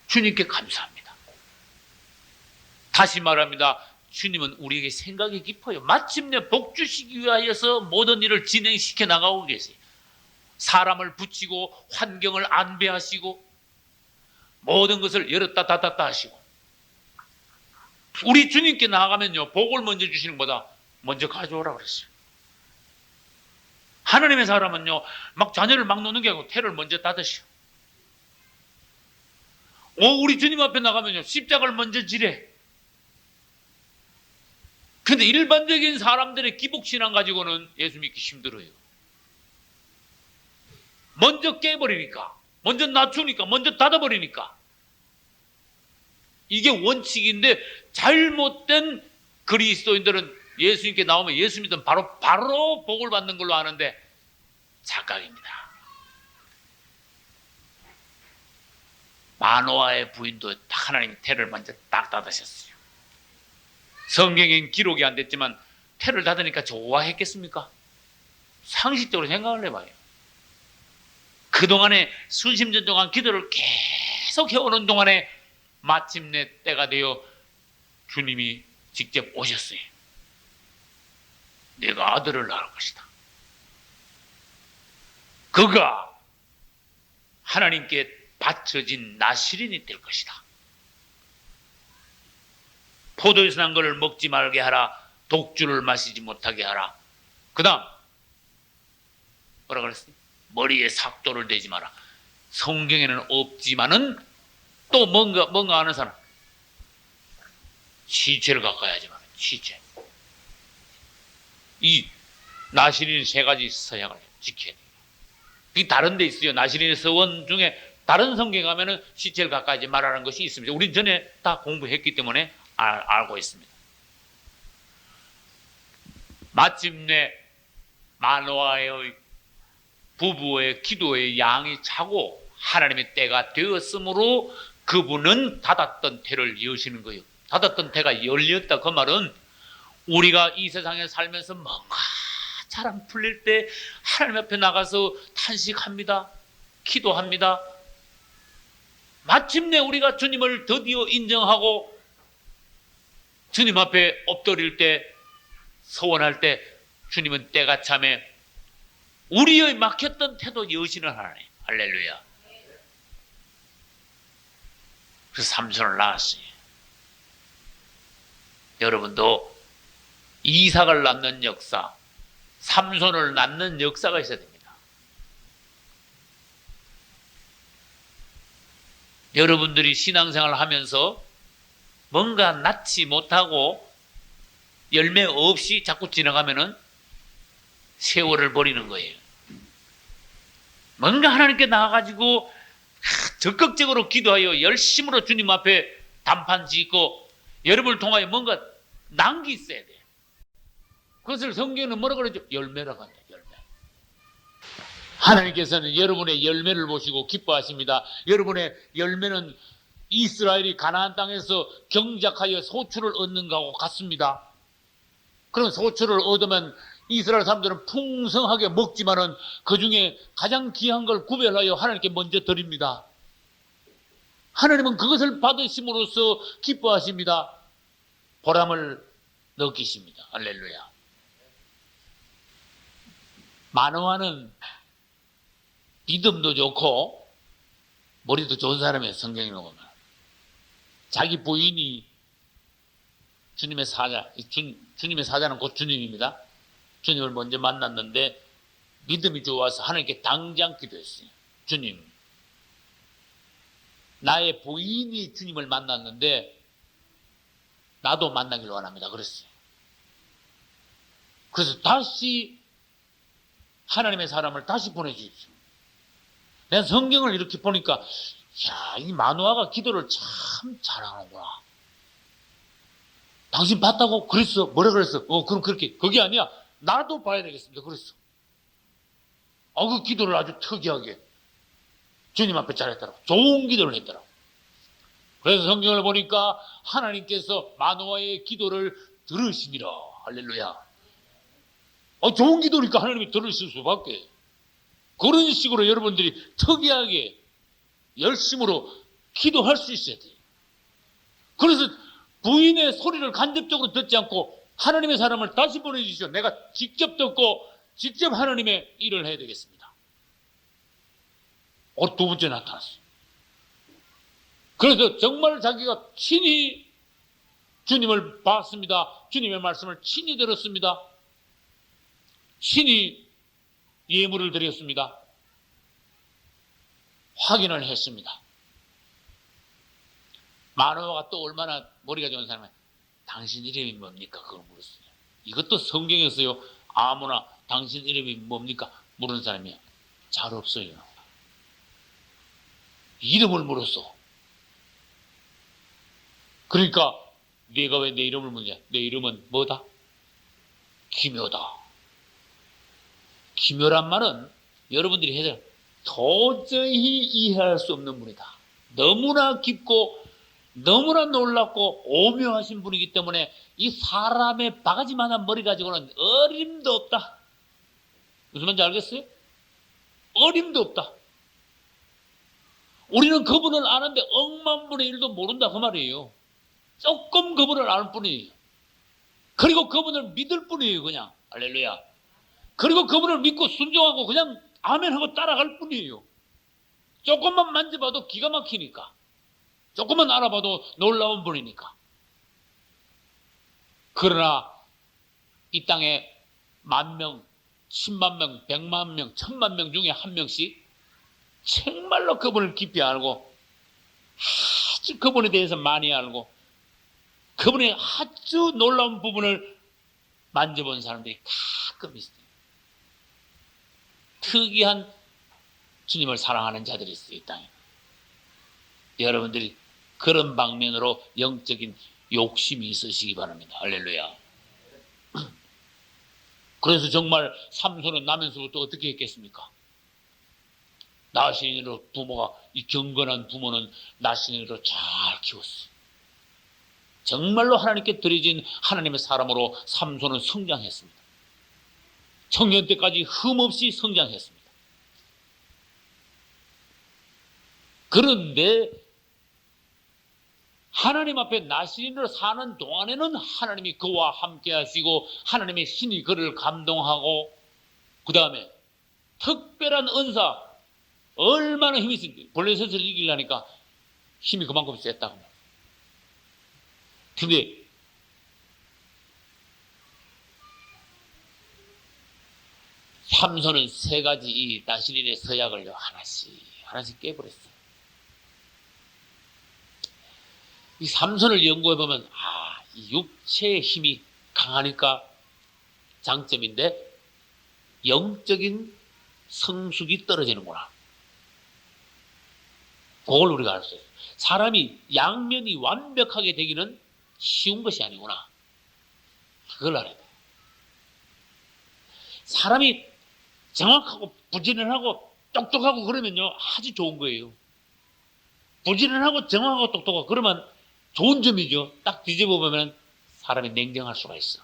주님께 감사합니다. 다시 말합니다. 주님은 우리에게 생각이 깊어요. 마침내 복 주시기 위하여서 모든 일을 진행시켜 나가고 계세요. 사람을 붙이고 환경을 안배하시고 모든 것을 열었다 닫았다 하시고, 우리 주님께 나아가면요, 복을 먼저 주시는 것보다 먼저 가져오라고 그랬어요. 하나님의 사람은요, 막 자녀를 막 놓는 게 아니고 태를 먼저 닫으시오. 우리 주님 앞에 나가면요, 십자가를 먼저 지래. 근데 일반적인 사람들의 기복신앙 가지고는 예수 믿기 힘들어요. 먼저 깨버리니까, 먼저 낮추니까, 먼저 닫아버리니까. 이게 원칙인데 잘못된 그리스도인들은 예수님께 나오면 예수 믿으면 바로 복을 받는 걸로 아는데 착각입니다. 마노아의 부인도 하나님 태를 먼저 딱 닫으셨어요. 성경엔 기록이 안 됐지만 태를 닫으니까 좋아했겠습니까? 상식적으로 생각을 해봐요. 그동안에 수십 년 동안 기도를 계속 해오는 동안에 마침내 때가 되어 주님이 직접 오셨어요. 내가 아들을 낳을 것이다. 그가 하나님께 바쳐진 나시린이 될 것이다. 포도에서 난 것을 먹지 말게 하라. 독주를 마시지 못하게 하라. 그 다음 뭐라 그랬어요? 머리에 삭도를 대지 마라. 성경에는 없지만은 또 뭔가 아는 사람, 시체를 가까이 하지 마라. 시체. 이 나시린 세 가지 서약을 지켜야 돼요. 이 다른 데 있어요. 나시린의 서원 중에 다른 성경에 가면은 시체를 가까이 하지 말라는 것이 있습니다. 우리 전에 다 공부했기 때문에 알고 있습니다. 마침내 마노아의 부부의 기도의 양이 차고 하나님의 때가 되었으므로 그분은 닫았던 태를 여시는 거예요. 닫았던 태가 열렸다. 그 말은 우리가 이 세상에 살면서 뭔가 잘 안 풀릴 때 하나님 앞에 나가서 탄식합니다. 기도합니다. 마침내 우리가 주님을 드디어 인정하고 주님 앞에 엎드릴 때, 서원할 때 주님은 때가 참에 우리의 막혔던 태도 여시는 하나님. 할렐루야. 그래서 삼손을 낳았어요. 여러분도 이삭을 낳는 역사, 삼손을 낳는 역사가 있어야 됩니다. 여러분들이 신앙생활을 하면서 뭔가 낳지 못하고 열매 없이 자꾸 지나가면은 세월을 버리는 거예요. 뭔가 하나님께 나와가지고 적극적으로 기도하여 열심으로 주님 앞에 단판 짓고 여러분을 통하여 뭔가 난 게 있어야 돼. 그것을 성경은 뭐라고 그러죠? 열매라고 한다. 열매. 하나님께서는 여러분의 열매를 보시고 기뻐하십니다. 여러분의 열매는 이스라엘이 가나안 땅에서 경작하여 소출을 얻는 것하고 같습니다. 그런 소출을 얻으면 이스라엘 사람들은 풍성하게 먹지만은 그 중에 가장 귀한 걸 구별하여 하나님께 먼저 드립니다. 하나님은 그것을 받으심으로써 기뻐하십니다. 보람을 느끼십니다. 할렐루야. 마노아는 믿음도 좋고 머리도 좋은 사람이에요. 성경에 보면 자기 부인이 주님의 사자, 주님의 사자는 곧 주님입니다. 주님을 먼저 만났는데 믿음이 좋아서 하나님께 당장 기도했어요. 주님, 나의 부인이 주님을 만났는데 나도 만나길 원합니다. 그랬어요. 그래서 다시 하나님의 사람을 다시 보내주십시오. 내가 성경을 이렇게 보니까 야, 이 마노아가 기도를 참 잘하는구나. 당신 봤다고? 그랬어. 뭐라 그랬어? 그럼 그렇게. 그게 아니야. 나도 봐야 되겠습니다. 그랬어. 그 기도를 아주 특이하게 주님 앞에 잘했더라고. 좋은 기도를 했더라고. 그래서 성경을 보니까 하나님께서 마노아의 기도를 들으시니라. 할렐루야. 좋은 기도니까 하나님이 들으실 수밖에. 그런 식으로 여러분들이 특이하게 열심으로 기도할 수 있어야 돼요. 그래서 부인의 소리를 간접적으로 듣지 않고 하나님의 사람을 다시 보내주시오. 내가 직접 듣고 직접 하나님의 일을 해야 되겠습니다. 두 번째 나타났어요. 그래서 정말 자기가 친히 주님을 봤습니다. 주님의 말씀을 친히 들었습니다. 친히 예물을 드렸습니다. 확인을 했습니다. 마노아가 또 얼마나 머리가 좋은 사람이야. 당신 이름이 뭡니까? 그걸 물었어요. 이것도 성경에서요. 아무나 당신 이름이 뭡니까? 물은 사람이야. 잘 없어요. 이름을 물었어. 그러니까 네가 왜 내 이름을 묻냐? 내 이름은 뭐다? 기묘다. 기묘란 말은 여러분들이 해서 도저히 이해할 수 없는 분이다. 너무나 깊고 너무나 놀랍고 오묘하신 분이기 때문에 이 사람의 바가지만한 머리 가지고는 어림도 없다. 무슨 말인지 알겠어요? 어림도 없다. 우리는 그분을 아는데 억만분의 일도 모른다 그 말이에요. 조금 그분을 아는 뿐이에요. 그리고 그분을 믿을 뿐이에요. 그냥 할렐루야. 그리고 그분을 믿고 순종하고 그냥 아멘하고 따라갈 뿐이에요. 조금만 만져봐도 기가 막히니까. 조금만 알아봐도 놀라운 분이니까. 그러나 이 땅에 10,000명, 100,000명, 1,000,000명, 1,000,000명 중에 한 명씩 정말로 그분을 깊이 알고 아주 그분에 대해서 많이 알고 그분의 아주 놀라운 부분을 만져본 사람들이 가끔 있어요. 특이한 주님을 사랑하는 자들이 있어요. 이 땅에. 여러분들이 그런 방면으로 영적인 욕심이 있으시기 바랍니다. 할렐루야. 그래서 정말 삼손은 나면서부터 어떻게 했겠습니까? 나신으로 부모가, 이 경건한 부모는 나신으로 잘 키웠어요. 정말로 하나님께 드려진 하나님의 사람으로 삼손은 성장했습니다. 청년 때까지 흠없이 성장했습니다. 그런데 하나님 앞에 나신인으로 사는 동안에는 하나님이 그와 함께 하시고 하나님의 신이 그를 감동하고, 그 다음에 특별한 은사, 얼마나 힘이 있는지, 블레셋을 이기려니까 힘이 그만큼 셌다고. 근데 삼손은 세 가지 이 나신인의 서약을 하나씩 깨버렸어요. 이 삼손을 연구해보면, 이 육체의 힘이 강하니까 장점인데 영적인 성숙이 떨어지는구나. 그걸 우리가 알 수 있어요. 사람이 양면이 완벽하게 되기는 쉬운 것이 아니구나. 그걸 알아야 돼요. 사람이 정확하고 부지런하고 똑똑하고 그러면요, 아주 좋은 거예요. 부지런하고 정확하고 똑똑하고 그러면 좋은 점이죠. 딱 뒤집어 보면 사람이 냉정할 수가 있어.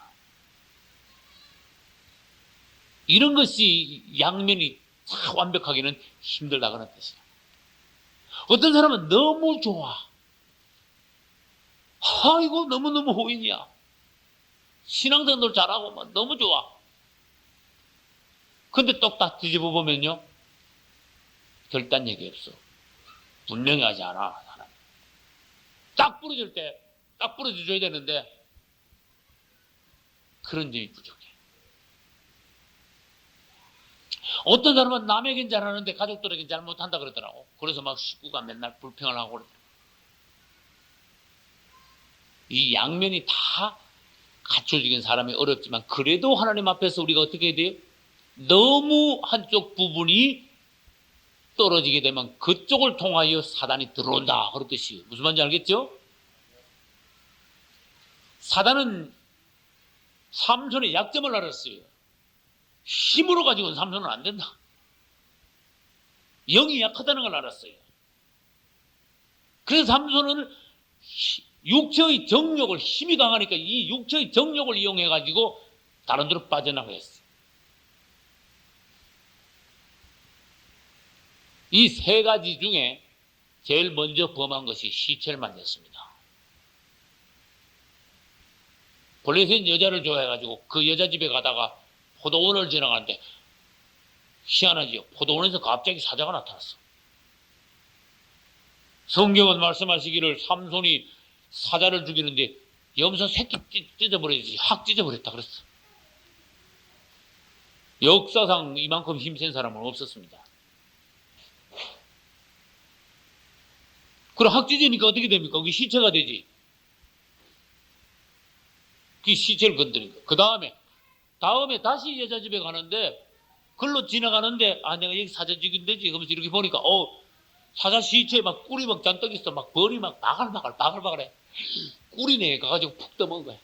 이런 것이 양면이 다 완벽하기는 힘들다는 뜻이야. 어떤 사람은 너무 좋아. 이거 너무너무 호인이야. 신앙생활도 잘하고 막 너무 좋아. 근데 똑딱 뒤집어 보면요, 결단 얘기 없어. 분명히 하지 않아. 딱 부러질 때 딱 부러져줘야 되는데 그런 점이 부족해. 어떤 사람은 남에겐 잘하는데 가족들에겐 잘못한다 그러더라고. 그래서 막 식구가 맨날 불평을 하고 그러더라고. 이 양면이 다 갖춰지긴 사람이 어렵지만, 그래도 하나님 앞에서 우리가 어떻게 해야 돼요? 너무 한쪽 부분이 떨어지게 되면 그쪽을 통하여 사단이 들어온다, 그런 뜻이에요. 무슨 말인지 알겠죠? 사단은 삼손의 약점을 알았어요. 힘으로 가지고는 삼손은 안 된다. 영이 약하다는 걸 알았어요. 그래서 삼손은 육체의 정욕을, 힘이 강하니까 이 육체의 정욕을 이용해 가지고 다른 데로 빠져나가겠어요. 이 세 가지 중에 제일 먼저 범한 것이 시체를 만졌습니다. 블레셋 여자를 좋아해가지고 그 여자 집에 가다가 포도원을 지나가는데, 희한하지요. 포도원에서 갑자기 사자가 나타났어. 성경은 말씀하시기를 삼손이 사자를 죽이는데 염소 새끼 찢어버리지, 확 찢어버렸다 그랬어. 역사상 이만큼 힘센 사람은 없었습니다. 그럼 확 찢으니까 어떻게 됩니까? 그게 시체가 되지. 그 시체를 건드리니까. 그 다음에 다시 여자 집에 가는데, 글로 지나가는데, 내가 여기 사자 죽인 데지. 그러면서 이렇게 보니까, 사자 시체에 막 꿀이 막 잔뜩 있어. 막 벌이 막 바글바글해. 꿀이네. 가가지고 푹 떠먹은 거야.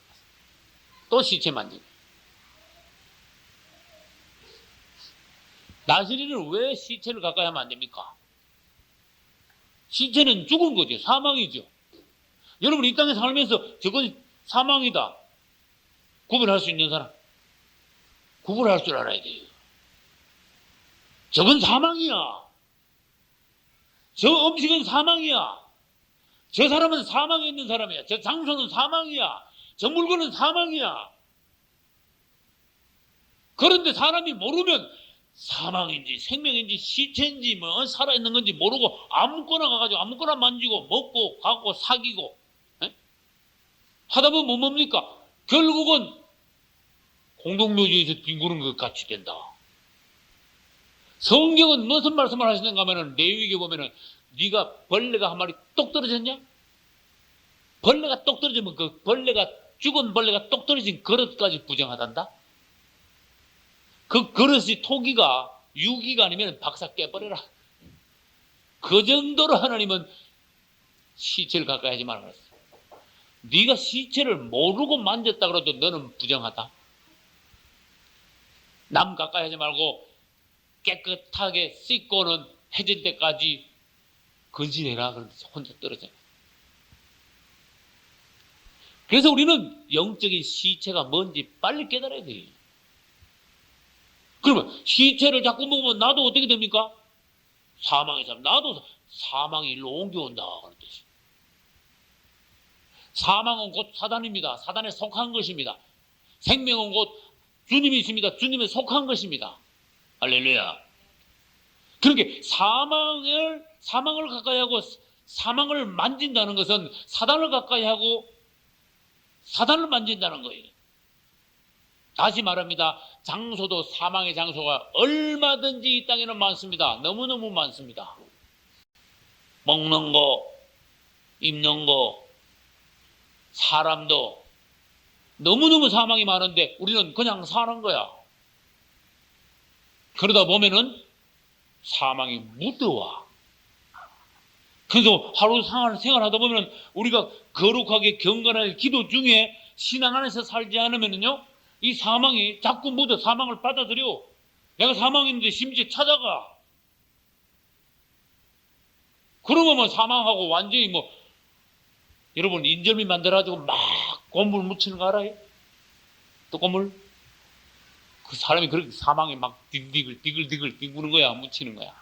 또 시체 만지고. 나시리는 왜 시체를 가까이 하면 안 됩니까? 시체는 죽은 거죠. 사망이죠. 여러분, 이 땅에 살면서 저건 사망이다, 구분할 수 있는 사람, 구분할 줄 알아야 돼요. 저건 사망이야. 저 음식은 사망이야. 저 사람은 사망에 있는 사람이야. 저 장소는 사망이야. 저 물건은 사망이야. 그런데 사람이 모르면 사망인지 생명인지 시체인지 뭐 살아있는 건지 모르고 아무거나 가가지고 아무거나 만지고 먹고 가고 사귀고 하다 보면 뭐 뭡니까? 결국은 공동묘지에서 뒹구는 것 같이 된다. 성경은 무슨 말씀을 하시는가 하면은, 레위기에 보면은, 네가 벌레가 한 마리 똑 떨어졌냐? 벌레가 똑 떨어지면 그 벌레가, 죽은 벌레가 똑 떨어진 그릇까지 부정하단다? 그 그릇이 토기가 유기가 아니면 박사 깨버려라. 그 정도로 하나님은 시체를 가까이 하지 말라 그랬어. 네가 시체를 모르고 만졌다 그래도 너는 부정하다. 남 가까이 하지 말고 깨끗하게 씻고는 해질 때까지 건진해라. 그러면서 혼자 떨어져. 그래서 우리는 영적인 시체가 뭔지 빨리 깨달아야 돼요. 그러면 시체를 자꾸 먹으면 나도 어떻게 됩니까? 사망의 삶. 나도 사망이 일로 옮겨온다. 그런 뜻이. 사망은 곧 사단입니다. 사단에 속한 것입니다. 생명은 곧 주님이 있습니다. 주님에 속한 것입니다. 할렐루야. 그렇게 사망을 가까이 하고 사망을 만진다는 것은 사단을 가까이 하고 사단을 만진다는 거예요. 다시 말합니다. 장소도 사망의 장소가 얼마든지 이 땅에는 많습니다. 너무너무 많습니다. 먹는 거, 입는 거, 사람도 너무너무 사망이 많은데 우리는 그냥 사는 거야. 그러다 보면은 사망이 묻어와. 그래서 하루 생활하다 보면 우리가 거룩하게 경건하게 기도 중에 신앙 안에서 살지 않으면요, 이 사망이 자꾸 묻어 사망을 받아들여. 내가 사망인데 심지어 찾아가. 그러면 사망하고 완전히 여러분 인절미 만들어가지고 막 고물 묻히는 거 알아요? 또 고물? 그 사람이 그렇게 사망에 막 디글디글 뒹구는 거야, 묻히는 거야.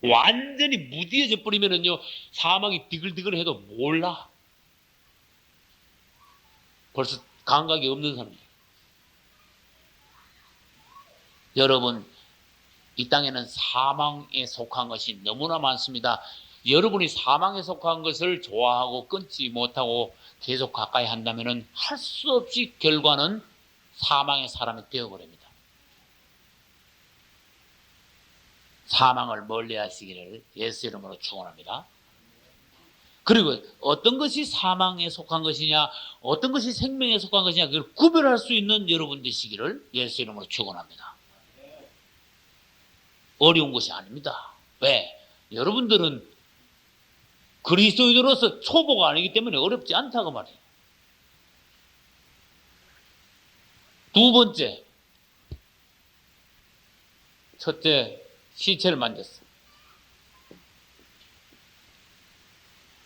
완전히 무디어져 버리면은요, 사망이 디글디글 해도 몰라. 벌써 감각이 없는 사람이에요. 여러분, 이 땅에는 사망에 속한 것이 너무나 많습니다. 여러분이 사망에 속한 것을 좋아하고 끊지 못하고 계속 가까이 한다면 할 수 없이 결과는 사망의 사람이 되어버립니다. 사망을 멀리 하시기를 예수 이름으로 축원합니다. 그리고 어떤 것이 사망에 속한 것이냐, 어떤 것이 생명에 속한 것이냐, 그걸 구별할 수 있는 여러분 되시기를 예수 이름으로 축원합니다. 어려운 것이 아닙니다. 왜? 여러분들은 그리스도인으로서 초보가 아니기 때문에 어렵지 않다고 말이에요. 두 번째, 첫째, 시체를 만졌어.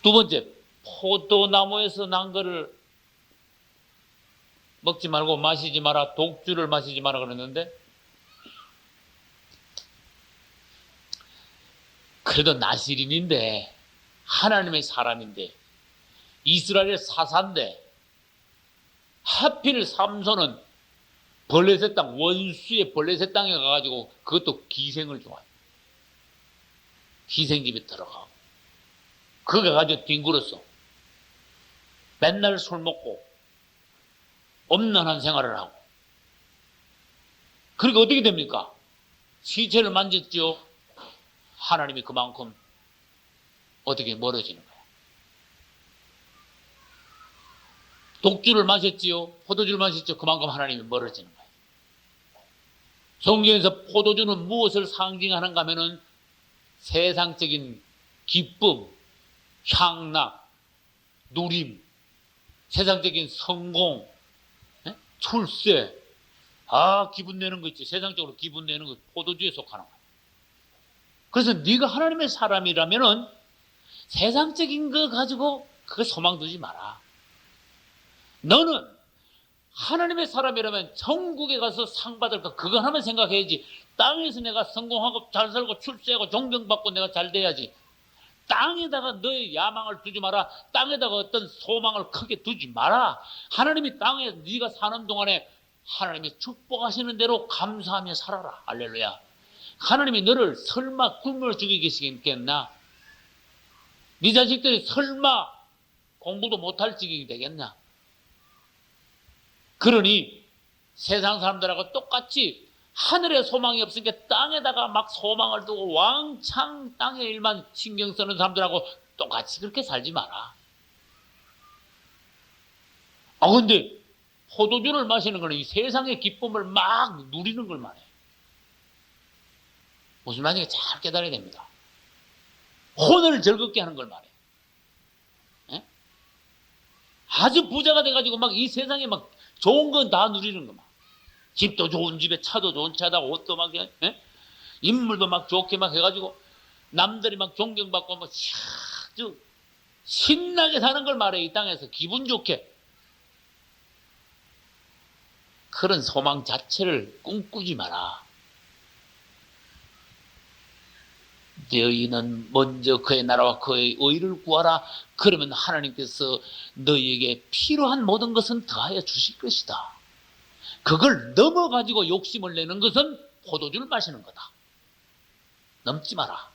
두 번째, 포도나무에서 난 거를 먹지 말고 마시지 마라, 독주를 마시지 마라 그랬는데, 그래도 나시린인데, 하나님의 사람인데, 이스라엘의 사사인데, 하필 삼손은 벌레셋 땅, 원수의 벌레셋 땅에 가가지고 그것도 기생을 좋아해요. 기생집에 들어가고 거기 가가지고 뒹굴었어. 맨날 술 먹고 엄란한 생활을 하고. 그러니까 어떻게 됩니까? 시체를 만졌죠. 하나님이 그만큼 어떻게 멀어지는 거야. 독주를 마셨지요. 포도주를 마셨죠. 그만큼 하나님이 멀어지는 거예요. 성경에서 포도주는 무엇을 상징하는가 하면은 세상적인 기쁨, 향락, 누림, 세상적인 성공, 출세, 기분 내는 거 있지. 세상적으로 기분 내는 거 포도주에 속하는 거예요. 그래서 네가 하나님의 사람이라면은 세상적인 거 가지고 그거 소망 두지 마라. 너는 하나님의 사람이라면 천국에 가서 상 받을까? 그거 하나만 생각해야지. 땅에서 내가 성공하고 잘 살고 출세하고 존경받고 내가 잘 돼야지. 땅에다가 너의 야망을 두지 마라. 땅에다가 어떤 소망을 크게 두지 마라. 하나님이 땅에 네가 사는 동안에 하나님이 축복하시는 대로 감사하며 살아라. 할렐루야. 하나님이 너를 설마 굶어 죽이겠나? 네 자식들이 설마 공부도 못할 지경이 되겠나? 그러니 세상 사람들하고 똑같이 하늘에 소망이 없으니까 땅에다가 막 소망을 두고 왕창 땅의 일만 신경 쓰는 사람들하고 똑같이 그렇게 살지 마라. 근데 포도주를 마시는 거는 이 세상의 기쁨을 막 누리는 걸 말해. 무슨 말인지 잘 깨달아야 됩니다. 혼을 즐겁게 하는 걸 말해요. 예? 아주 부자가 돼가지고 막 이 세상에 막 좋은 건 다 누리는 거 막. 집도 좋은 집에 차도 좋은 차다, 옷도 막, 예? 인물도 막 좋게 막 해가지고 남들이 막 존경받고 막 아주 신나게 사는 걸 말해. 이 땅에서 기분 좋게. 그런 소망 자체를 꿈꾸지 마라. 너희는 먼저 그의 나라와 그의 의를 구하라. 그러면 하나님께서 너희에게 필요한 모든 것은 더하여 주실 것이다. 그걸 넘어가지고 욕심을 내는 것은 포도주를 마시는 거다. 넘지 마라.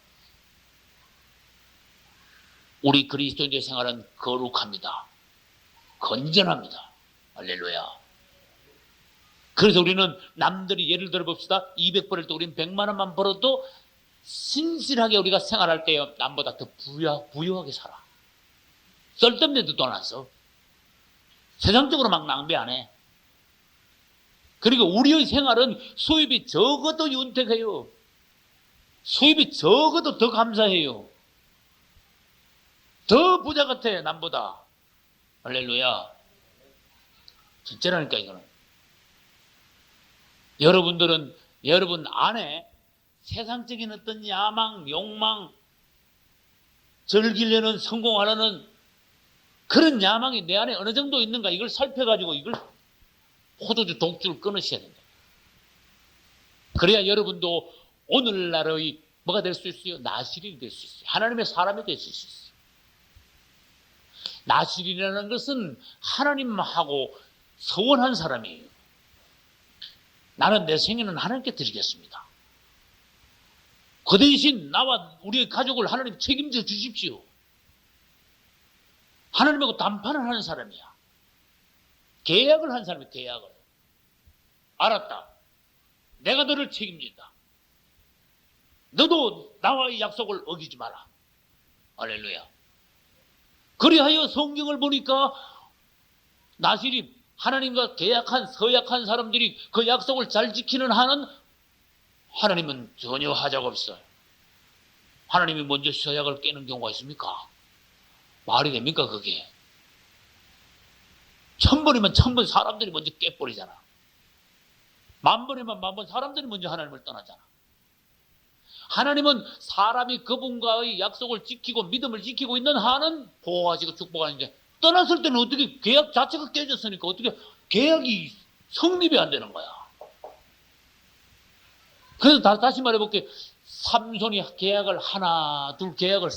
우리 그리스도인의 생활은 거룩합니다. 건전합니다. 할렐루야. 그래서 우리는 남들이 예를 들어 봅시다. 200벌을 때 우리는 100만 원만 벌어도 신실하게 우리가 생활할 때 남보다 더 부유하게 살아. 쓸데없는 데도 돈 안 써. 세상적으로 막 낭비 안 해. 그리고 우리의 생활은 수입이 적어도 윤택해요. 수입이 적어도 더 감사해요. 더 부자 같아, 남보다. 할렐루야. 진짜라니까, 이거는. 여러분들은 여러분 안에 세상적인 어떤 야망, 욕망, 즐기려는, 성공하려는 그런 야망이 내 안에 어느 정도 있는가, 이걸 살펴가지고 이걸 포도주 독주를 끊으셔야 된다. 그래야 여러분도 오늘날의 뭐가 될 수 있어요? 나실인이 될 수 있어요. 하나님의 사람이 될 수 있어요. 나실이라는 것은 하나님하고 서원한 사람이에요. 나는 내 생애는 하나님께 드리겠습니다. 그 대신 나와 우리의 가족을 하나님 책임져 주십시오. 하나님하고 담판을 하는 사람이야. 계약을 한 사람이 계약을. 알았다. 내가 너를 책임진다. 너도 나와의 약속을 어기지 마라. 할렐루야. 그리하여 성경을 보니까 나실이 하나님과 계약한 서약한 사람들이 그 약속을 잘 지키는 한은 하나님은 전혀 하자가 없어요. 하나님이 먼저 서약을 깨는 경우가 있습니까? 말이 됩니까 그게? 1000번이면 1000번 사람들이 먼저 깨버리잖아. 10,000번이면 10,000번 사람들이 먼저 하나님을 떠나잖아. 하나님은 사람이 그분과의 약속을 지키고 믿음을 지키고 있는 한은 보호하시고 축복하는데, 떠났을 때는 어떻게 계약 자체가 깨졌으니까 어떻게 계약이 성립이 안 되는 거야. 그래서 다시 말해볼게. 삼손이 계약을 하나 둘 계약을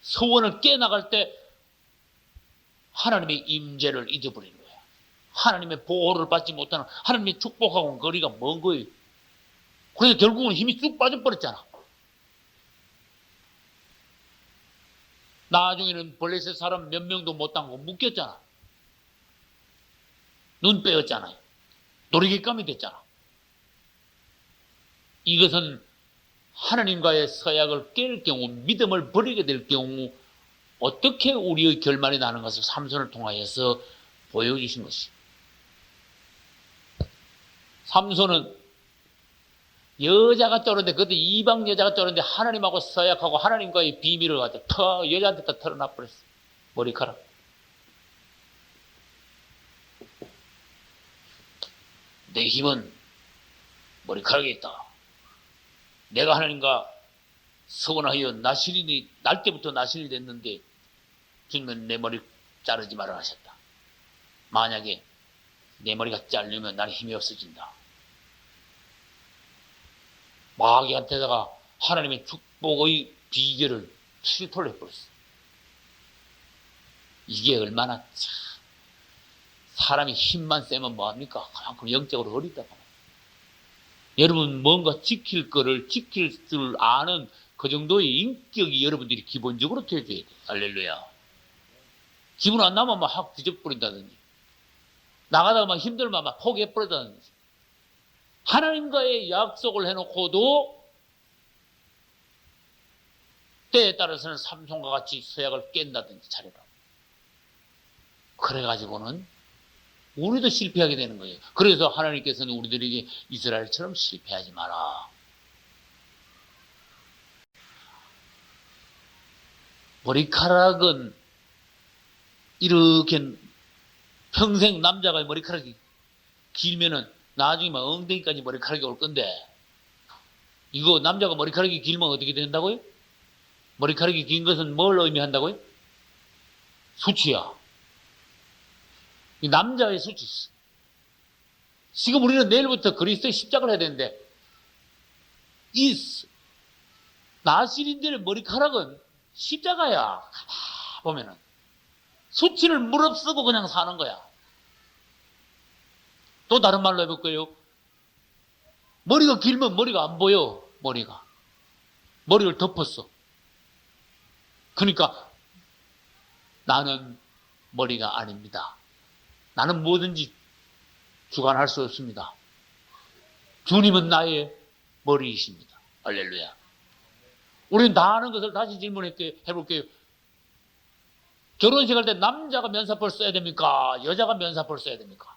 서원을 깨나갈 때 하나님의 임재를 잊어버리는 거야. 하나님의 보호를 받지 못하는, 하나님의 축복하고는 거리가 먼 거예요. 그래서 결국은 힘이 쑥 빠져버렸잖아. 나중에는 블레셋 사람 몇 명도 못 당고 묶였잖아. 눈 빼었잖아요. 놀이객감이 됐잖아. 이것은 하나님과의 서약을 깰 경우, 믿음을 버리게 될 경우 어떻게 우리의 결말이 나는 것을 삼손을 통하여서 보여주신 것이. 삼손은 여자가 떠오르는데, 그것도 이방 여자가 떠오르는데 하나님하고 서약하고 하나님과의 비밀을 가지고 여자한테 다 털어놔 버렸어. 머리카락. 내 힘은 머리카락에 있다. 내가 하나님과 서원하여 나실인이 날 때부터 나실이 됐는데 주님은 내 머리 자르지 말아 하셨다. 만약에 내 머리가 자르면 나는 힘이 없어진다. 마귀한테다가 하나님의 축복의 비결을 실토를 해버렸어. 이게 얼마나 참, 사람이 힘만 세면 뭐합니까? 그만큼 영적으로 어리다. 여러분 뭔가 지킬 거를 지킬 줄 아는 그 정도의 인격이 여러분들이 기본적으로 되어줘야 돼. 할렐루야. 기분 안 나면 막 확 뒤져버린다든지, 나가다가 막 힘들면 막 포기해버린다든지, 하나님과의 약속을 해놓고도 때에 따라서는 삼손과 같이 서약을 깬다든지 차려라. 그래가지고는 우리도 실패하게 되는 거예요. 그래서 하나님께서는 우리들에게 이스라엘처럼 실패하지 마라. 머리카락은 이렇게 평생 남자가 머리카락이 길면은 나중에 막 엉덩이까지 머리카락이 올 건데, 이거 남자가 머리카락이 길면 어떻게 된다고요? 머리카락이 긴 것은 뭘 의미한다고요? 수치야. 이 남자의 수치. 지금 우리는 내일부터 그리스도의 십자가를 해야 되는데, 이 나시린들의 머리카락은 십자가야. 보면은 수치를 무릅쓰고 그냥 사는 거야. 또 다른 말로 해볼까요? 머리가 길면 머리가 안 보여. 머리를 덮었어. 그러니까 나는 머리가 아닙니다. 나는 뭐든지 주관할 수 없습니다. 주님은 나의 머리이십니다. 할렐루야. 우리는 다 아는 것을 다시 질문해볼게요. 결혼식 할 때 남자가 면사포를 써야 됩니까? 여자가 면사포를 써야 됩니까?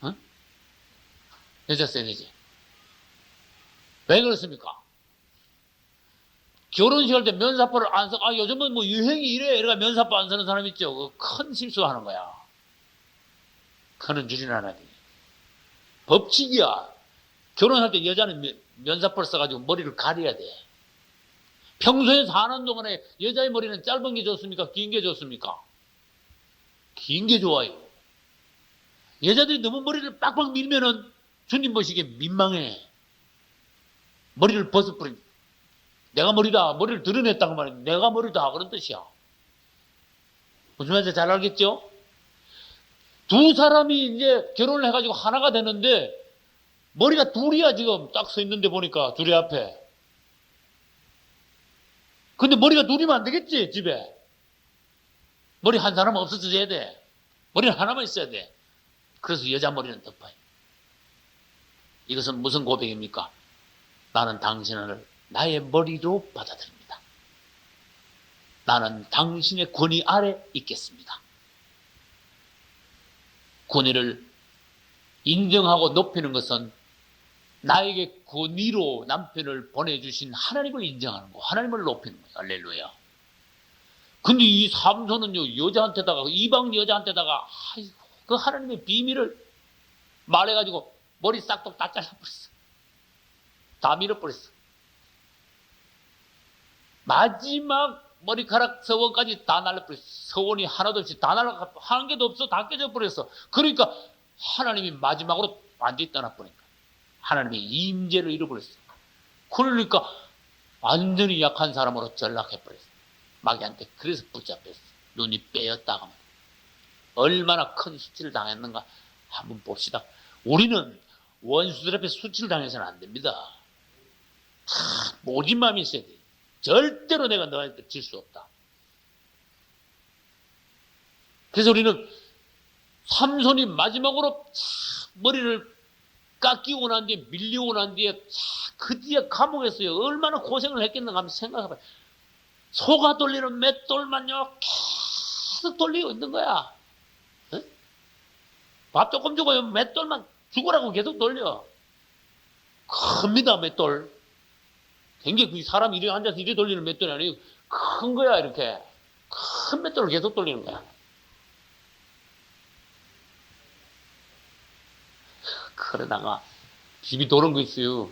어? 여자 써야 되지. 왜 그렇습니까? 결혼식 할 때 면사포를 안 써. 요즘은 뭐 유행이 이래. 이래가 면사포 안 쓰는 사람 있죠. 큰 실수하는 거야. 그는 줄이나라니. 법칙이야. 결혼할 때 여자는 면사포를 써가지고 머리를 가려야 돼. 평소에 사는 동안에 여자의 머리는 짧은 게 좋습니까? 긴 게 좋습니까? 긴 게 좋아요. 여자들이 너무 머리를 빡빡 밀면은 주님 보시기에 민망해. 머리를 벗어버린. 내가 머리다. 머리를 드러냈다고 말해. 내가 머리다. 그런 뜻이야. 무슨 말인지 잘 알겠죠? 두 사람이 이제 결혼을 해가지고 하나가 되는데 머리가 둘이야. 지금 딱 서 있는데 보니까 둘이 앞에. 근데 머리가 둘이면 안 되겠지, 집에. 머리 한 사람 없어져야 돼. 머리는 하나만 있어야 돼. 그래서 여자 머리는 덮어요. 이것은 무슨 고백입니까? 나는 당신을 나의 머리로 받아들입니다. 나는 당신의 권위 아래 있겠습니다. 권위를 인정하고 높이는 것은 나에게 권위로 남편을 보내주신 하나님을 인정하는 거, 하나님을 높이는 거예요. 할렐루야. 근데 이 삼손은요, 여자한테다가, 이방 여자한테다가, 그 하나님의 비밀을 말해가지고 머리 싹둑 다 잘라버렸어. 다 밀어버렸어. 마지막 머리카락 서원까지 다 날려버렸어. 서원이 하나도 없이 다 날라가, 한 개도 없어. 다 깨져버렸어. 그러니까 하나님이 마지막으로 완전히 떠나버리니까. 하나님의 임재를 잃어버렸어. 그러니까 완전히 약한 사람으로 전락해버렸어. 마귀한테. 그래서 붙잡혔어. 눈이 빼였다가. 얼마나 큰 수치를 당했는가 한번 봅시다. 우리는 원수들 앞에 수치를 당해서는 안 됩니다. 모진 마음이 있어야 돼. 절대로 내가 너한테 질 수 없다. 그래서 우리는 삼손이 마지막으로 머리를 깎이고 난 뒤에, 밀리고 난 뒤에, 그 뒤에 감옥에서요, 얼마나 고생을 했겠는가 하면 생각해봐요. 소가 돌리는 맷돌만요, 계속 돌리고 있는 거야. 응? 밥 조금 주고요, 맷돌만 죽으라고 계속 돌려. 큽니다, 맷돌. 굉장히 사람이 이렇게 앉아서 이렇게 돌리는 맷돌이 아니고, 큰 거야, 이렇게. 큰 맷돌을 계속 돌리는 거야. 그러다가 집이 도는 거 있어요.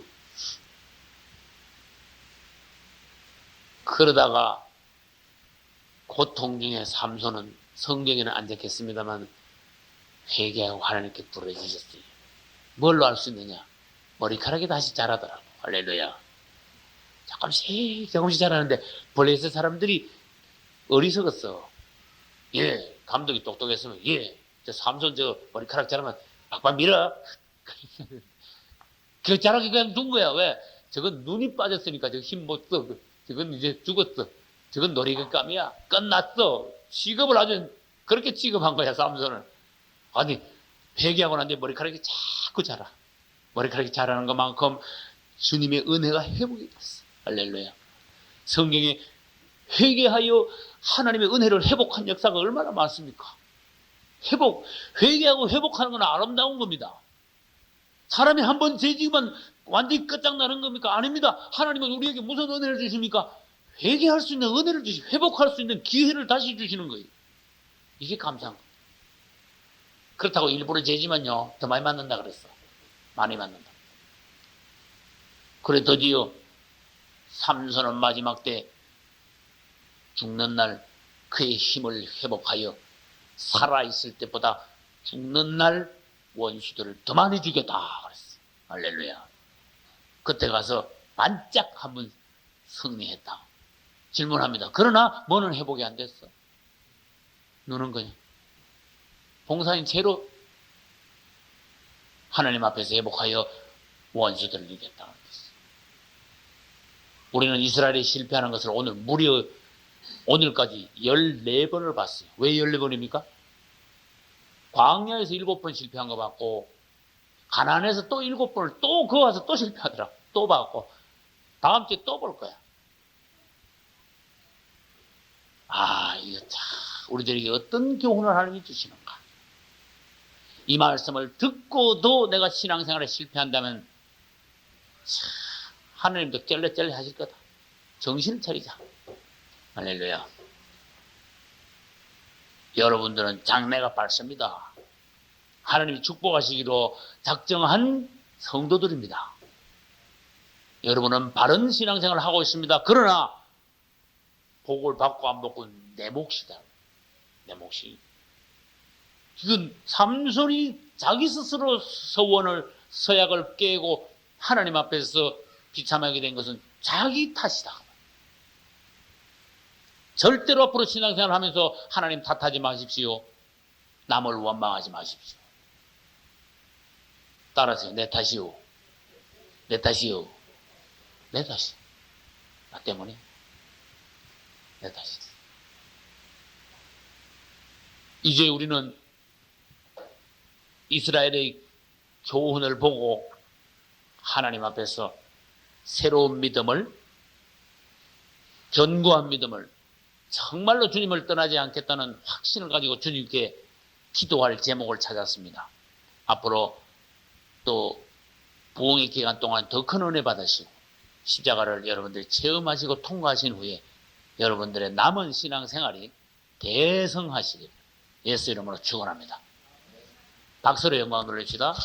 그러다가 고통 중에 삼손은 성경에는 안 적혔습니다만 회개하고 하나님께 부르짖었어요. 뭘로 알 수 있느냐? 머리카락이 다시 자라더라고. 할렐루야. 조금씩 자라는데 블레셋 사람들이 어리석었어. 예, 감독이 똑똑했으면 저 삼손 저 머리카락 자라면 빡빡 밀어. 그 자라게 그냥 둔 거야. 왜? 저건 눈이 빠졌으니까 저거 힘 못 써. 저건 이제 죽었어. 저건 놀이감이야. 끝났어. 취급을 아주 그렇게 취급한 거야, 삼손을. 아니, 회개하고 난 뒤에 머리카락이 자꾸 자라. 머리카락이 자라는 것만큼 주님의 은혜가 회복이 됐어. 할렐루야. 성경에 회개하여 하나님의 은혜를 회복한 역사가 얼마나 많습니까? 회개하고 회복하는 건 아름다운 겁니다. 사람이 한 번 죄지으면 완전히 끝장나는 겁니까? 아닙니다. 하나님은 우리에게 무슨 은혜를 주십니까? 회개할 수 있는 은혜를 주시고 회복할 수 있는 기회를 다시 주시는 거예요. 이게 감사한 거예요. 그렇다고 일부러 죄지면요 더 많이 맞는다 그랬어. 많이 맞는다. 그래 드디어 삼손은 마지막 때 죽는 날 그의 힘을 회복하여 살아있을 때보다 죽는 날 원수들을 더 많이 죽였다 그랬어. 할렐루야. 그때 가서 반짝 한번 승리했다. 질문합니다. 그러나 뭐는 회복이 안 됐어. 누는 거냐? 봉사인 채로 하나님 앞에서 회복하여 원수들을 이겼다. 우리는 이스라엘이 실패하는 것을 오늘 무려 오늘까지 14번을 봤어요. 왜 14번입니까? 광야에서 7번 실패한 거 봤고 가나안에서 또 7번을 또 그거 와서 또 실패하더라. 또 봤고 다음 주에 또 볼 거야. 아, 이거 참 우리들에게 어떤 교훈을 하나님이 주시는가. 이 말씀을 듣고도 내가 신앙생활에 실패한다면 참 하나님도 쩔레쩔레 하실 거다. 정신을 차리자. 할렐루야. 여러분들은 장래가 밝습니다. 하나님이 축복하시기로 작정한 성도들입니다. 여러분은 바른 신앙생활을 하고 있습니다. 그러나 복을 받고 안 받고 내 몫이다. 내 몫이. 지금 삼손이 자기 스스로 서약을 깨고 하나님 앞에서 비참하게 된 것은 자기 탓이다. 절대로 앞으로 신앙생활 하면서 하나님 탓하지 마십시오. 남을 원망하지 마십시오. 따라서 내 탓이요. 내 탓이요. 내 탓이. 나 때문에. 내 탓이. 이제 우리는 이스라엘의 교훈을 보고 하나님 앞에서 새로운 믿음을, 견고한 믿음을, 정말로 주님을 떠나지 않겠다는 확신을 가지고 주님께 기도할 제목을 찾았습니다. 앞으로 또 부흥의 기간 동안 더 큰 은혜 받으시고 십자가를 여러분들이 체험하시고 통과하신 후에 여러분들의 남은 신앙생활이 대성하시길 예수 이름으로 축원합니다. 박수로 영광을 돌립시다.